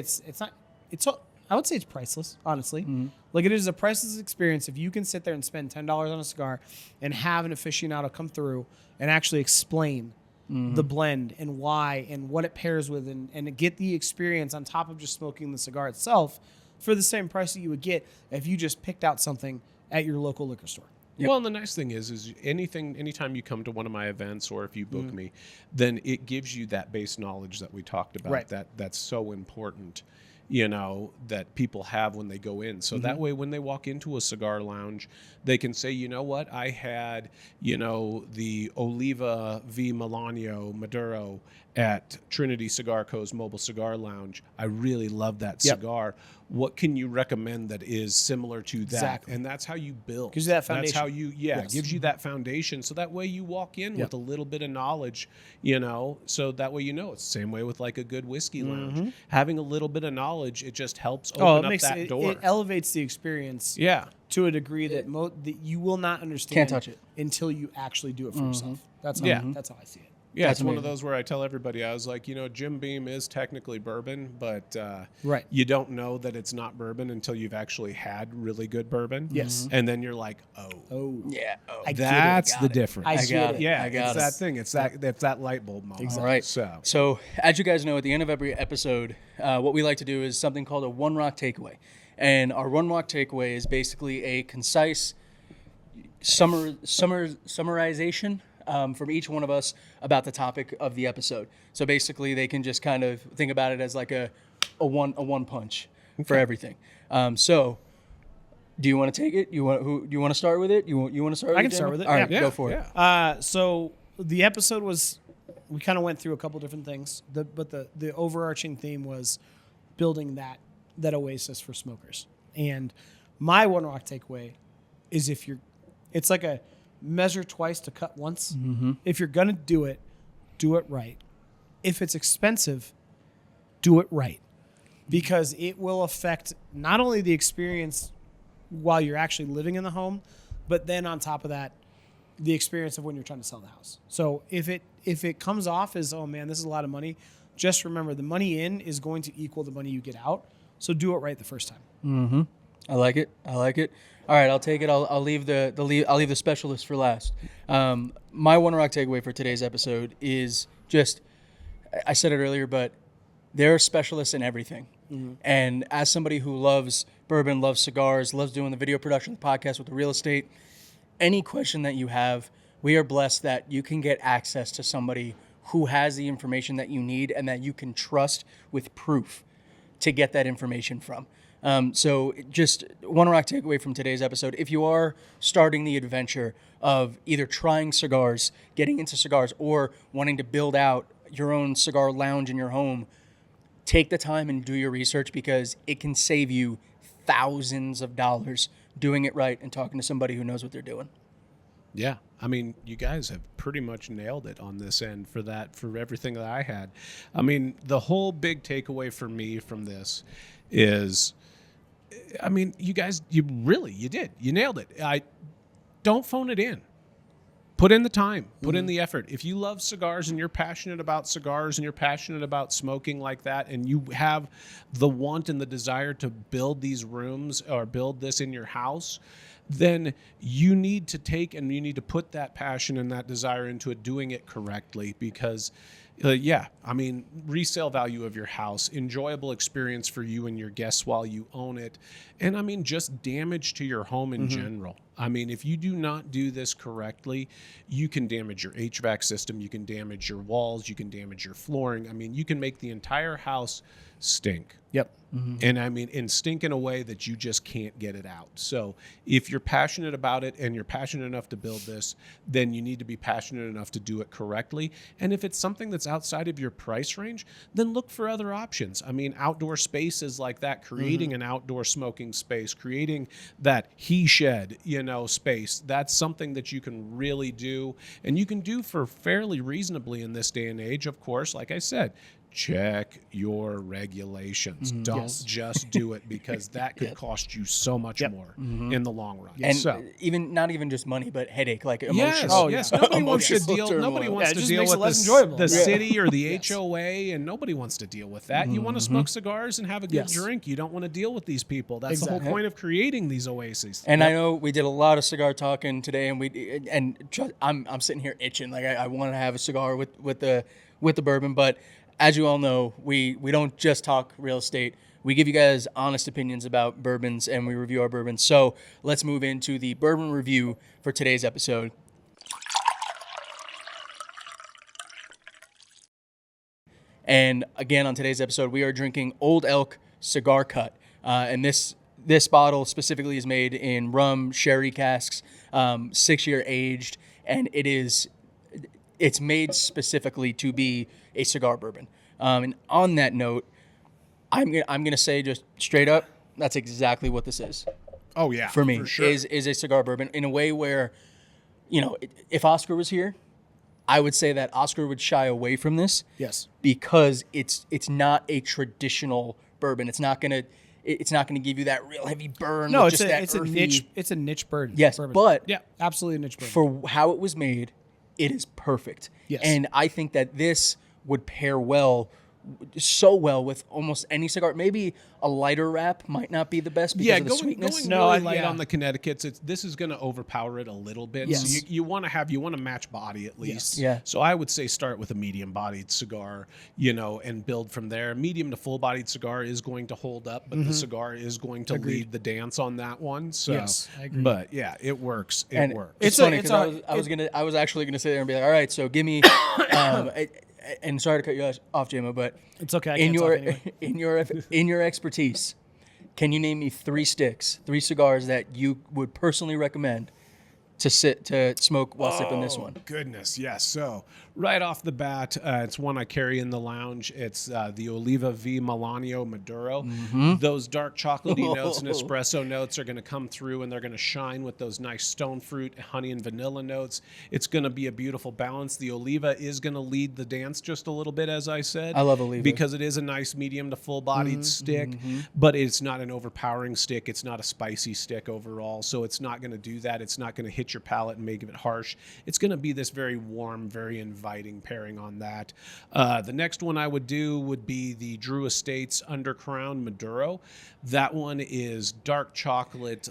I would say it's priceless, honestly. Like, it is a priceless experience if you can sit there and spend $10 on a cigar and have an aficionado come through and actually explain the blend and why and what it pairs with and get the experience on top of just smoking the cigar itself for the same price that you would get if you just picked out something at your local liquor store. Yep. Well, and the nice thing is anytime you come to one of my events or if you book me, then it gives you that base knowledge that we talked about. Right. That's so important. that people have when they go in. So that way, when they walk into a cigar lounge, they can say, you know what, I had, the Oliva V Melanio Maduro at Trinity Cigar Co.'s Mobile Cigar Lounge. I really love that cigar. What can you recommend that is similar to that? Exactly. And that's how you build. Gives you that foundation. That's how you, it gives you that foundation. So that way you walk in with a little bit of knowledge, so that way it's the same way with like a good whiskey lounge. Having a little bit of knowledge, it just helps open up that door. It elevates the experience to a degree that that you will not understand. Can't touch it until you actually do it for yourself. That's how I see it. Yeah, That's it's one of amazing. those where I tell everybody, I was like, Jim Beam is technically bourbon, but Right. you don't know that it's not bourbon until you've actually had really good bourbon. Yes. And then you're like, Yeah. I get it. that's Got the it. difference. I got get it. it. Yeah, I got it's it. that thing. It's that light bulb moment. All right. So as you guys know, at the end of every episode, what we like to do is something called a one rock takeaway. And our one rock takeaway is basically a concise summarization from each one of us about the topic of the episode. So basically, they can just kind of think about it as like a one punch for everything. So, do you want to take it? Do you want to start with it? You want to start? I with can start with it. All right, yeah, go for it. So the episode was, we kind of went through a couple different things, but the overarching theme was building that oasis for smokers. And my one rock takeaway is it's like a measure twice to cut once. If you're gonna do it right. If it's expensive, do it right, because it will affect not only the experience while you're actually living in the home, but then on top of that, the experience of when you're trying to sell the house. So if it comes off as, oh man, this is a lot of money, just remember the money in is going to equal the money you get out. So do it right the first time. I like it. All right, I'll take it. I'll leave the specialist for last. My one rock takeaway for today's episode is just, I said it earlier, but there are specialists in everything. And as somebody who loves bourbon, loves cigars, loves doing the video production, the podcast with the real estate, any question that you have, we are blessed that you can get access to somebody who has the information that you need and that you can trust with proof to get that information from. So just one rock takeaway from today's episode: if you are starting the adventure of either trying cigars, getting into cigars, or wanting to build out your own cigar lounge in your home, take the time and do your research, because it can save you thousands of dollars doing it right and talking to somebody who knows what they're doing. Yeah, I mean, you guys have pretty much nailed it on this end for everything that I had. I mean, the whole big takeaway for me from this is, I mean, you guys, you did. You nailed it. Don't phone it in. Put in the time. Put in the effort. If you love cigars and you're passionate about cigars and you're passionate about smoking like that, and you have the want and the desire to build these rooms or build this in your house, then you need to take and you need to put that passion and that desire into it, doing it correctly, because I mean, resale value of your house, enjoyable experience for you and your guests while you own it, and I mean, just damage to your home in general. I mean, if you do not do this correctly, you can damage your HVAC system, you can damage your walls, you can damage your flooring. I mean, you can make the entire house stink. Yep. And I mean, and stink in a way that you just can't get it out. So if you're passionate about it and you're passionate enough to build this, then you need to be passionate enough to do it correctly. And if it's something that's outside of your price range, then look for other options. I mean, outdoor spaces like that, creating an outdoor smoking space, creating that he shed, space, that's something that you can really do, and you can do for fairly reasonably in this day and age. Of course, like I said, check your regulations. Don't just do it, because that could cost you so much more in the long run. And so, not even just money, but headache, like yes, emotional. nobody wants to Emotional deal. turmoil. Nobody wants it to just deal makes it with less enjoyable. the city or the HOA, and nobody wants to deal with that. You want to smoke cigars and have a good drink. You don't want to deal with these people. That's the whole point of creating these oases. And I know we did a lot of cigar talking today, and I'm sitting here itching, like I want to have a cigar with the bourbon. But as you all know, we don't just talk real estate. We give you guys honest opinions about bourbons, and we review our bourbons. So let's move into the bourbon review for today's episode. And again, on today's episode, we are drinking Old Elk Cigar Cut, and this bottle specifically is made in rum sherry casks, 6-year aged, and it's made specifically to be a cigar bourbon. And on that note, I'm gonna say just straight up, that's exactly what this is. Oh yeah, For me, for sure. is a cigar bourbon in a way where, if Oscar was here, I would say that Oscar would shy away from this. Yes. Because it's not a traditional bourbon. It's not gonna give you that real heavy burn. No, with it's just that a earthy- niche. It's a niche bourbon. Yes, bourbon. but yeah, absolutely a niche bourbon. for how it was made, it is perfect. Yes. And I think that this would pair so well with almost any cigar. Maybe a lighter wrap might not be the best because of the sweetness. going No, really I- light yeah. on the Connecticut's. This is going to overpower it a little bit. Yes. So you want to match body at least. Yes. Yeah. So I would say start with a medium-bodied cigar, and build from there. Medium to full-bodied cigar is going to hold up, but the cigar is going to lead the dance on that one. So, Yes, I agree. But yeah, it works. It And works. It's funny it's because I was actually gonna sit there and be like, all right, so give me, and sorry to cut you off, JMO, but It's okay, I in can't your talk anyway. in your expertise, can you name me 3 cigars that you would personally recommend to smoke while sipping this one? Goodness, yes. So right off the bat, it's one I carry in the lounge. It's the Oliva V Melanio Maduro. Those dark chocolatey notes and espresso notes are going to come through, and they're going to shine with those nice stone fruit, honey, and vanilla notes. It's going to be a beautiful balance. The Oliva is going to lead the dance just a little bit, as I said. I love Oliva. because it is a nice medium to full-bodied stick, but it's not an overpowering stick. It's not a spicy stick overall, so it's not going to do that. It's not going to hit your palate and make it harsh. It's going to be this very warm, very inviting pairing on that. The next one I would do would be the Drew Estates Undercrown Maduro. That one is dark chocolate,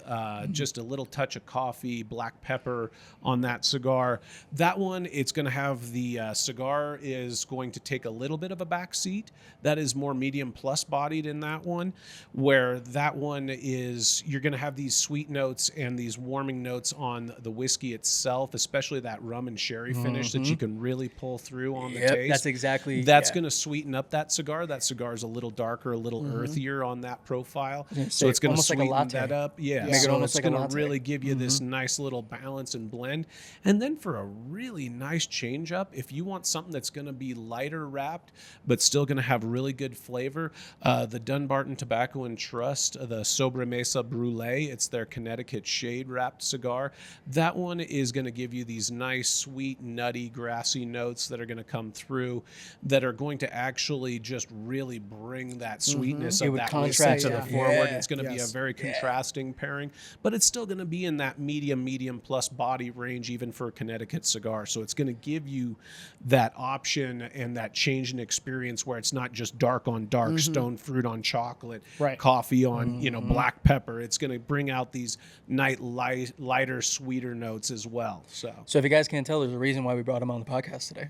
just a little touch of coffee, black pepper on that cigar. That one, it's going to have the cigar is going to take a little bit of a back seat. That is more medium plus bodied in that one, where that one is, you're going to have these sweet notes and these warming notes on the whiskey itself, especially that rum and sherry finish that you can really pull through on the taste. That's exactly. That's going to sweeten up that cigar. That cigar is a little darker, a little earthier on that profile. So it's going to almost like a sweeten latte. that up. Yeah. Make it So almost it's like a going latte. to really give you this nice little balance and blend. And then for a really nice change up, if you want something that's going to be lighter wrapped, but still going to have really good flavor, the Dunbarton Tobacco and Trust, the Sobremesa Brûlée, it's their Connecticut shade wrapped cigar. That one is going to give you these nice, sweet, nutty, grassy notes that are going to come through that are going to actually just really bring that sweetness It of would that contrast, whiskey to yeah. the forward. Yeah. It's going to be a Yes. very contrasting pairing, but it's still going to be in that medium plus body range, even for a Connecticut cigar. So it's going to give you that option and that change in experience where it's not just dark on dark, stone fruit on chocolate, Right. coffee on black pepper. It's going to bring out these lighter, sweeter notes as well. So if you guys can't tell, there's a reason why we brought him on the podcast today.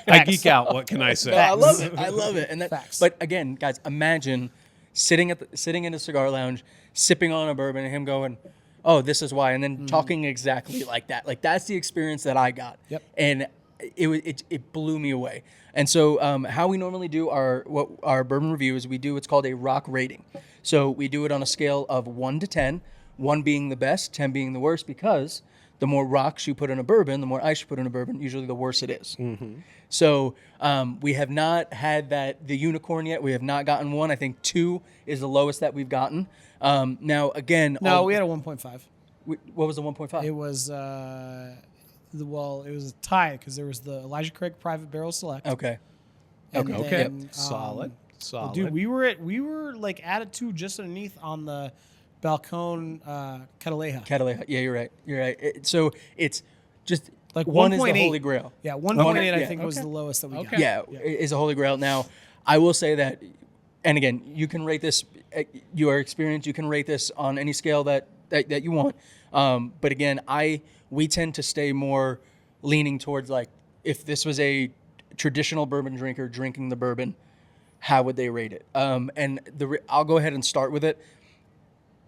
I geek out. What can I say? I love it. I love it. And that, Facts. but again, guys, imagine sitting in a cigar lounge, sipping on a bourbon, and him going, "Oh, this is why," and then talking exactly like that. Like that's the experience that I got. Yep. And it blew me away. And so how we normally do our bourbon review is we do what's called a rock rating. So we do it on a scale of 1 to 10, 1 being the best, 10 being the worst, because the more rocks you put in a bourbon, the more ice you put in a bourbon, usually the worse it is. So we have not had the unicorn yet. We have not gotten 1. I think 2 is the lowest that we've gotten. Now, again... No, we had a 1.5. What was the 1.5? It was it was a tie because there was the Elijah Craig Private Barrel Select. Okay. And Okay. then, Solid. well, dude, we were like at 2 just underneath on the Balcone Cataleja. Cataleja. Yeah, you're right. You're right. So it's just Like 1 is the 1.8. holy grail. Yeah, 1.8 Yeah. I think was Okay. the lowest that we got. Okay. Yeah, is a holy grail. Now, I will say that, and again, you can rate this. You are experienced. You can rate this on any scale that you want. But again, we tend to stay more leaning towards like if this was a traditional bourbon drinker drinking the bourbon, how would they rate it? And I'll go ahead and start with it.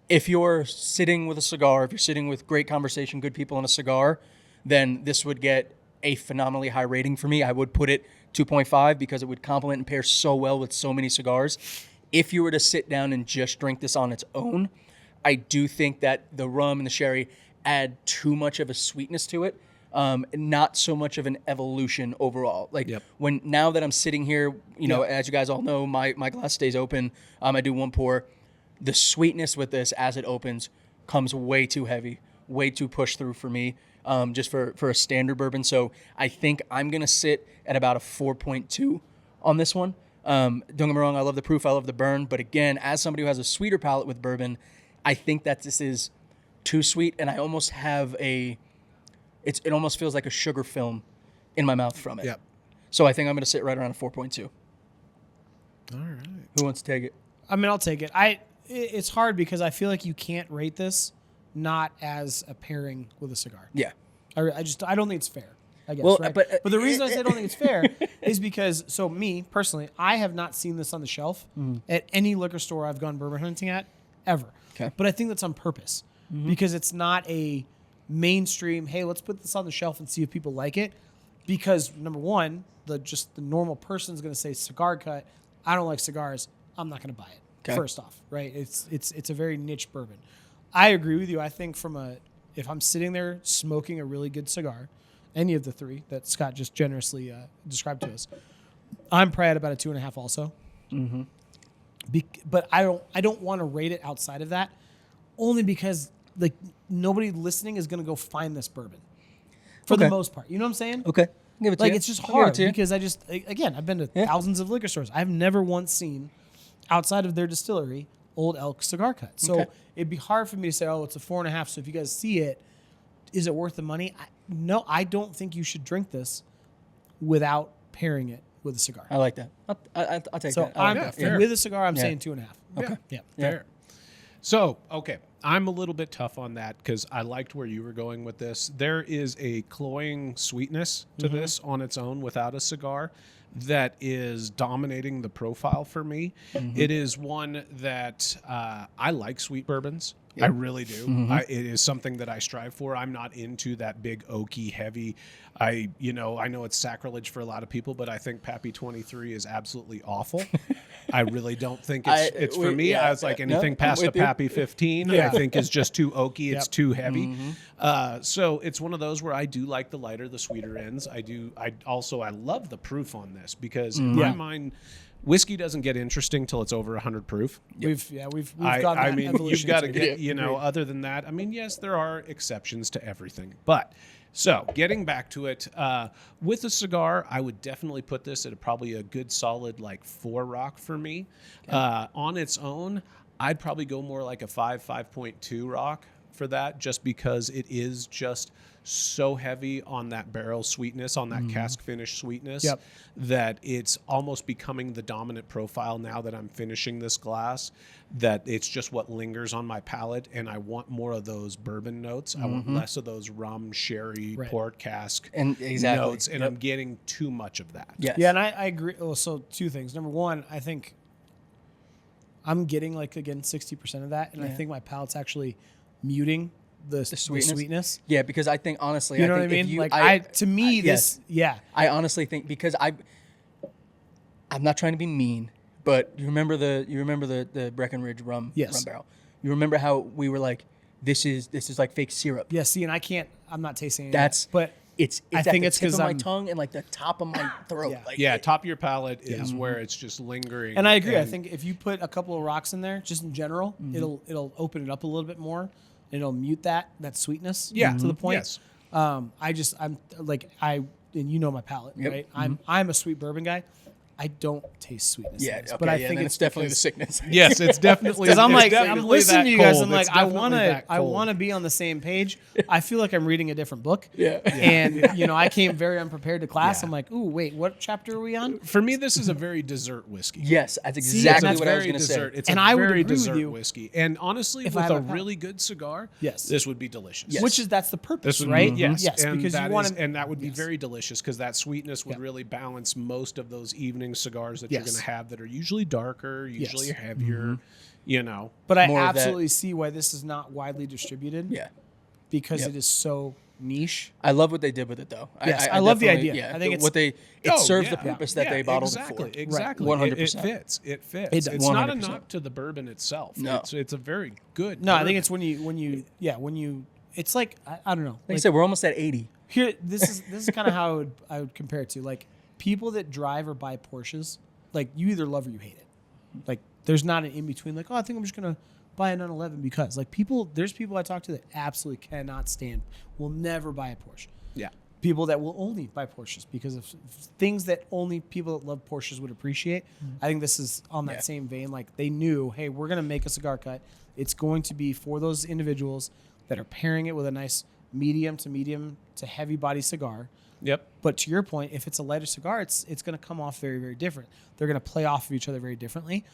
If you're sitting with a cigar, if you're sitting with great conversation, good people and a cigar, then this would get a phenomenally high rating for me. I would put it 2.5 because it would complement and pair so well with so many cigars. if you were to sit down and just drink this on its own, I do think that the rum and the sherry add too much of a sweetness to it. Not so much of an evolution overall. Like now that I'm sitting here, you know, as you guys all know, my glass stays open. I do one pour. The sweetness with this as it opens comes way too heavy, way too pushed through for me, just for a standard bourbon. So I think I'm going to sit at about a 4.2 on this one. Don't get me wrong, I love the proof, I love the burn. But again, as somebody who has a sweeter palate with bourbon, I think that this is too sweet, and I almost have it almost feels like a sugar film in my mouth from it. Yep. So I think I'm going to sit right around a 4.2. All right. Who wants to take it? I mean, I'll take it. It's hard because I feel like you can't rate this not as a pairing with a cigar. Yeah. I don't think it's fair. I guess. Well, right? but the reason I say I don't think it's fair is because, so me personally, I have not seen this on the shelf at any liquor store I've gone bourbon hunting at ever. Okay. But I think that's on purpose because it's not a mainstream, hey, let's put this on the shelf and see if people like it. Because number one, the normal person's going to say cigar cut. I don't like cigars. I'm not going to buy it. Okay. First off, right? It's a very niche bourbon. I agree with you. I think if I'm sitting there smoking a really good cigar, any of the three that Scott just generously described to us, I'm probably at about a 2.5 also. Mm-hmm. But I don't want to rate it outside of that, only because like nobody listening is going to go find this bourbon for the most part. You know what I'm saying? Okay. Give it to Like you. it's just I'll give hard it to you. because I've been to thousands of liquor stores. I've never once seen outside of their distillery Old Elk Cigar Cut. So it'd be hard for me to say, oh, it's a 4.5. So if you guys see it, is it worth the money? No, I don't think you should drink this without pairing it with a cigar. I like that. I'll take So that. I like that. with a cigar, I'm saying 2.5. Okay. Yeah. Fair. So, okay, I'm a little bit tough on that because I liked where you were going with this. There is a cloying sweetness to this on its own without a cigar that is dominating the profile for me. It is one that I like sweet bourbons. I really do. It is something that I strive for. I'm not into that big oaky, heavy. I know it's sacrilege for a lot of people, but I think Pappy 23 is absolutely awful. I really don't think it's for me. I was like anything past a Pappy 15, I think is just too oaky. It's too heavy. So it's one of those where I do like the lighter, the sweeter ends. I love the proof on this because in my mind, whiskey doesn't get interesting till it's over 100 proof. We've gone that evolution. You've got to too. get, other than that, I mean, yes, there are exceptions to everything. But, so, getting back to it, with a cigar, I would definitely put this at probably a good solid, 4 rock for me. On its own, I'd probably go more like a 5.2 rock for that, just because it is just so heavy on that barrel sweetness, on that cask finish sweetness, that it's almost becoming the dominant profile now that I'm finishing this glass, that it's just what lingers on my palate, and I want more of those bourbon notes. I want less of those rum, sherry, port cask notes, and I'm getting too much of that. Yes. Yeah, and I agree. Well, so 2 things. Number one, I think I'm getting 60% of that, and I think my palate's actually muting the sweetness. Yeah, because I think honestly, you know what I mean? I honestly think because I'm not trying to be mean, but you remember the Breckenridge rum barrel. You remember how we were like, this is like fake syrup. Yeah. See, and I'm not tasting it. I think it's because my my tongue and the top of my throat. Top of your palate is where it's just lingering. And I agree. I think if you put a couple of rocks in there, just in general, it'll open it up a little bit more. It'll mute that sweetness to the point. Yes. And you know my palate, right? I'm a sweet bourbon guy. I don't taste sweetness. Yeah, okay, but I think it's definitely the sickness. Yes, it's definitely because I'm listening to you guys. I'm like, I want want to be on the same page. I feel like I'm reading a different book. Yeah. And I came very unprepared to class. I'm like, ooh, wait, what chapter are we on? For me, this is a very dessert whiskey. Yes, that's exactly what I was going to say. It's and a I would very agree with dessert you whiskey. And honestly, with a really good cigar, this would be delicious. Yes. That's the purpose, right? Yes, and because that would be very delicious because that sweetness would really balance most of those evening cigars that you're going to have that are usually darker, usually heavier, But I absolutely see why this is not widely distributed. Yeah. Because it is so niche. I love what they did with it, though. Yes, I love the definitely- idea. Yeah, I think it serves the purpose that Yeah, they bottled exactly, it for. Exactly. 100%. It fits. It fits. It does. It's not a 100%. knock to the bourbon itself. No. It's a very good. No, I bourbon. think it's when you. It's like I don't know. Like I said, we're almost at 80. Here, this is kind of how I would compare it to, like, people that drive or buy Porsches. Like, you either love or you hate it. Like, there's not an in between. Like, oh, I think I'm just gonna buy a 911 because, like, there's people I talk to that absolutely cannot stand, will never buy a Porsche. Yeah. People that will only buy Porsches because of things that only people that love Porsches would appreciate. I think this is on that same vein. Like, they knew, hey, we're gonna make a cigar cut. It's going to be for those individuals that are pairing it with a nice medium to heavy body cigar. Yep. But to your point, if it's a lighter cigar, it's going to come off very, very different. They're going to play off of each other very differently.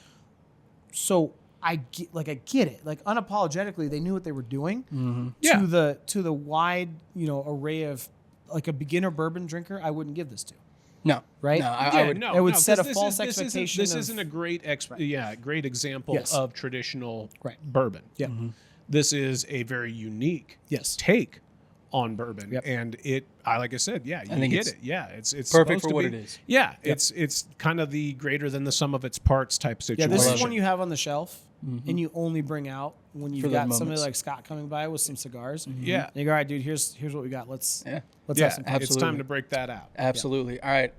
So I get it. Like, unapologetically, they knew what they were doing. Yeah. To the wide, array of, like, a beginner bourbon drinker, I wouldn't give this to. No. Right? No, I would. it would set a 'cause false this expectation isn't a great great example Yes. of traditional Right. bourbon. Yeah. This is a very unique Yes. take on bourbon, Yep. and like I said, you think get it's it. Yeah, it's perfect supposed for to what be- it is. Yeah, it's kind of the greater than the sum of its parts type Yeah, situation. this is one you have on the shelf and you only bring out when you've For those got somebody moments. like Scott coming by with some cigars. Yeah. And you go, all right, dude, here's what we got. Let's Yeah. let's yeah, have some fun. it's Absolutely. time to break that out. Absolutely. All right.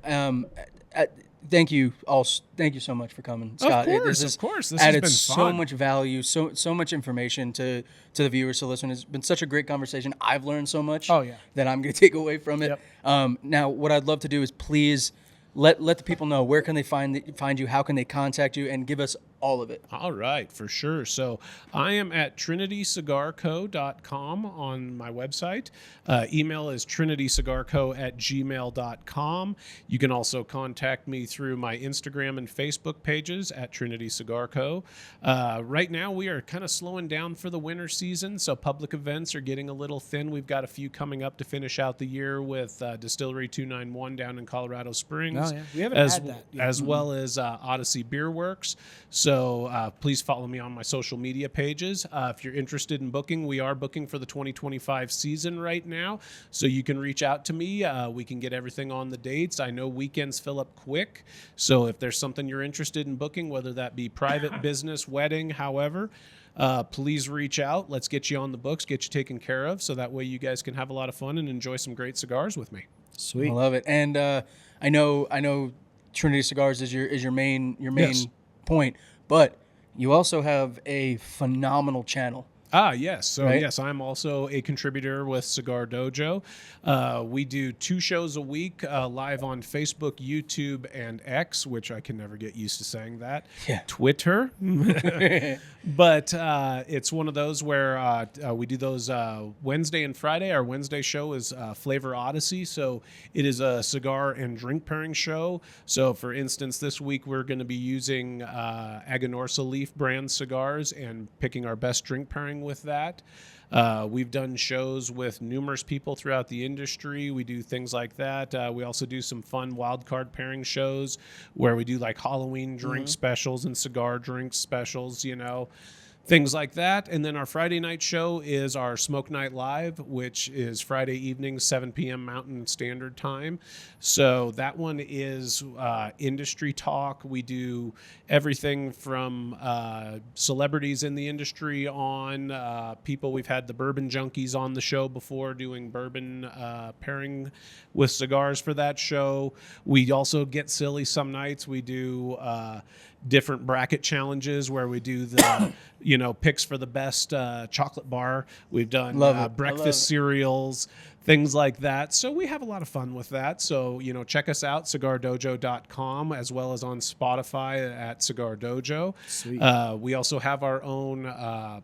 Thank you all. Thank you so much for coming, Scott. course, This of course. This has added been so fun. much value, so much information to the viewers to listen. It's been such a great conversation. I've learned so much. Oh, yeah. That I'm going to take away from it. Yep. Now, what I'd love to do is please let the people know where can they find you, how can they contact you, and give us all of it. All right, for sure. So I am at trinitycigarco.com on my website. Email is trinitycigarco@gmail.com. You can also contact me through my Instagram and Facebook pages at Trinity Cigar Co. Right now, we are kind of slowing down for the winter season, so public events are getting a little thin. We've got a few coming up to finish out the year with Distillery 291 down in Colorado Springs. Oh, yeah. We haven't had that yet. As well as Odyssey Beer Works. So please follow me on my social media pages. If you're interested in booking, we are booking for the 2025 season right now. So you can reach out to me. We can get everything on the dates. I know weekends fill up quick. So if there's something you're interested in booking, whether that be private, business, wedding, however, please reach out. Let's get you on the books, get you taken care of. So that way you guys can have a lot of fun and enjoy some great cigars with me. Sweet. I love it. And I know Trinity Cigars is your main Yes. point, but you also have a phenomenal channel. Yes. So, Right? yes, I'm also a contributor with Cigar Dojo. We do 2 shows a week live on Facebook, YouTube, and X, which I can never get used to saying that. Yeah. Twitter. But it's one of those where we do those Wednesday and Friday. Our Wednesday show is Flavor Odyssey. So it is a cigar and drink pairing show. So, for instance, this week we're going to be using Aganorsa Leaf brand cigars and picking our best drink pairing with that. We've done shows with numerous people throughout the industry. We do things like that. We also do some fun wild card pairing shows where we do like Halloween drink specials and cigar drink specials, things like that. And then our Friday night show is our Smoke Night Live, which is Friday evening, 7 p.m. Mountain Standard Time. So that one is industry talk. We do everything from celebrities in the industry on people. We've had the Bourbon Junkies on the show before doing bourbon pairing with cigars for that show. We also get silly some nights. We do different bracket challenges where we do the picks for the best chocolate bar. We've done Love it. I love breakfast it. cereals, things like that. So we have a lot of fun with that. So check us out, cigardojo.com, as well as on Spotify at Cigar Dojo. Sweet. We also have our own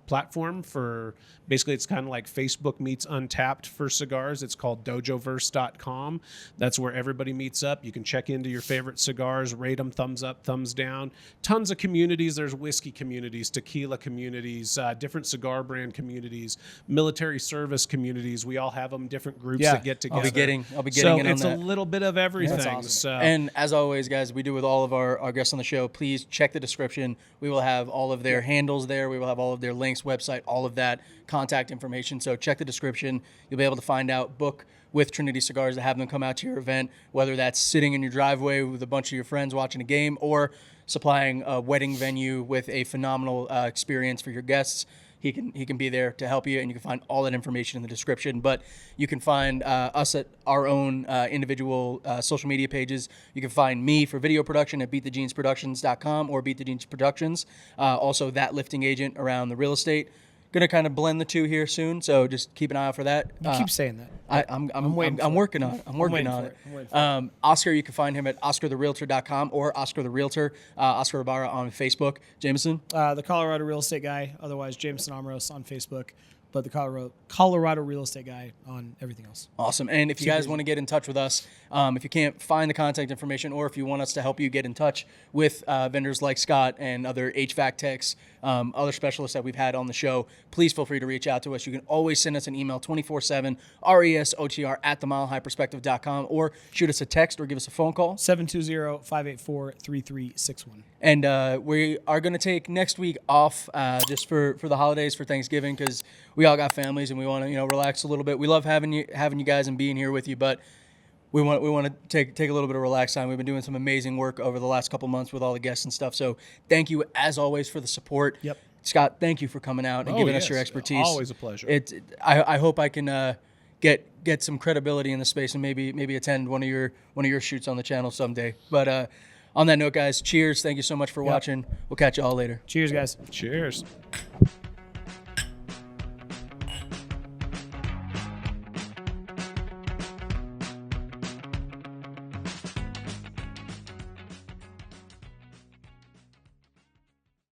platform for basically it's kind of like Facebook meets Untapped for cigars. It's called dojoverse.com. That's where everybody meets up. You can check into your favorite cigars, rate them, thumbs up, thumbs down. Tons of communities. There's whiskey communities, tequila communities, different cigar brand communities, military service communities. We all have them, different different groups Yeah. that get together. I'll be getting so in on it's that. a little bit of everything. That's awesome. So And as always, guys, we do with all of our guests on the show, please check the description. We will have all of their handles there. We will have all of their links, website, all of that, contact information. So check the description. You'll be able to find out, book with Trinity Cigars to have them come out to your event, whether that's sitting in your driveway with a bunch of your friends watching a game or supplying a wedding venue with a phenomenal experience for your guests. He can be there to help you, and you can find all that information in the description. But you can find us at our own individual social media pages. You can find me for video production at beatthejeansproductions.com or Beat the Jeans Productions. Also, that lifting agent around the real estate. Going to kind of blend the two here soon, so just keep an eye out for that. You keep saying that. I'm waiting I'm for working on it. I'm working waiting on for it. I'm waiting for Oscar, you can find him at oscartherealtor.com or Oscar the Realtor, Oscar Ibarra on Facebook. Jameson? The Colorado Real Estate Guy, otherwise Jameson Amros on Facebook, but the Colorado Real Estate Guy on everything else. Awesome. And if you guys want to get in touch with us, if you can't find the contact information or if you want us to help you get in touch with vendors like Scott and other HVAC techs, other specialists that we've had on the show, please feel free to reach out to us. You can always send us an email 24/7, RESOTR at themilehighperspective.com, or shoot us a text or give us a phone call. 720-584-3361. And we are going to take next week off just for the holidays, for Thanksgiving, because we all got families and we want to relax a little bit. We love having you guys and being here with you, but we want to take a little bit of relax time. We've been doing some amazing work over the last couple months with all the guests and stuff. So thank you as always for the support. Yep. Scott, thank you for coming out and giving us your expertise. Always a pleasure. I hope I can get some credibility in the space and maybe attend one of your shoots on the channel someday. But on that note, guys, cheers. Thank you so much for watching. We'll catch you all later. Cheers, guys. Cheers.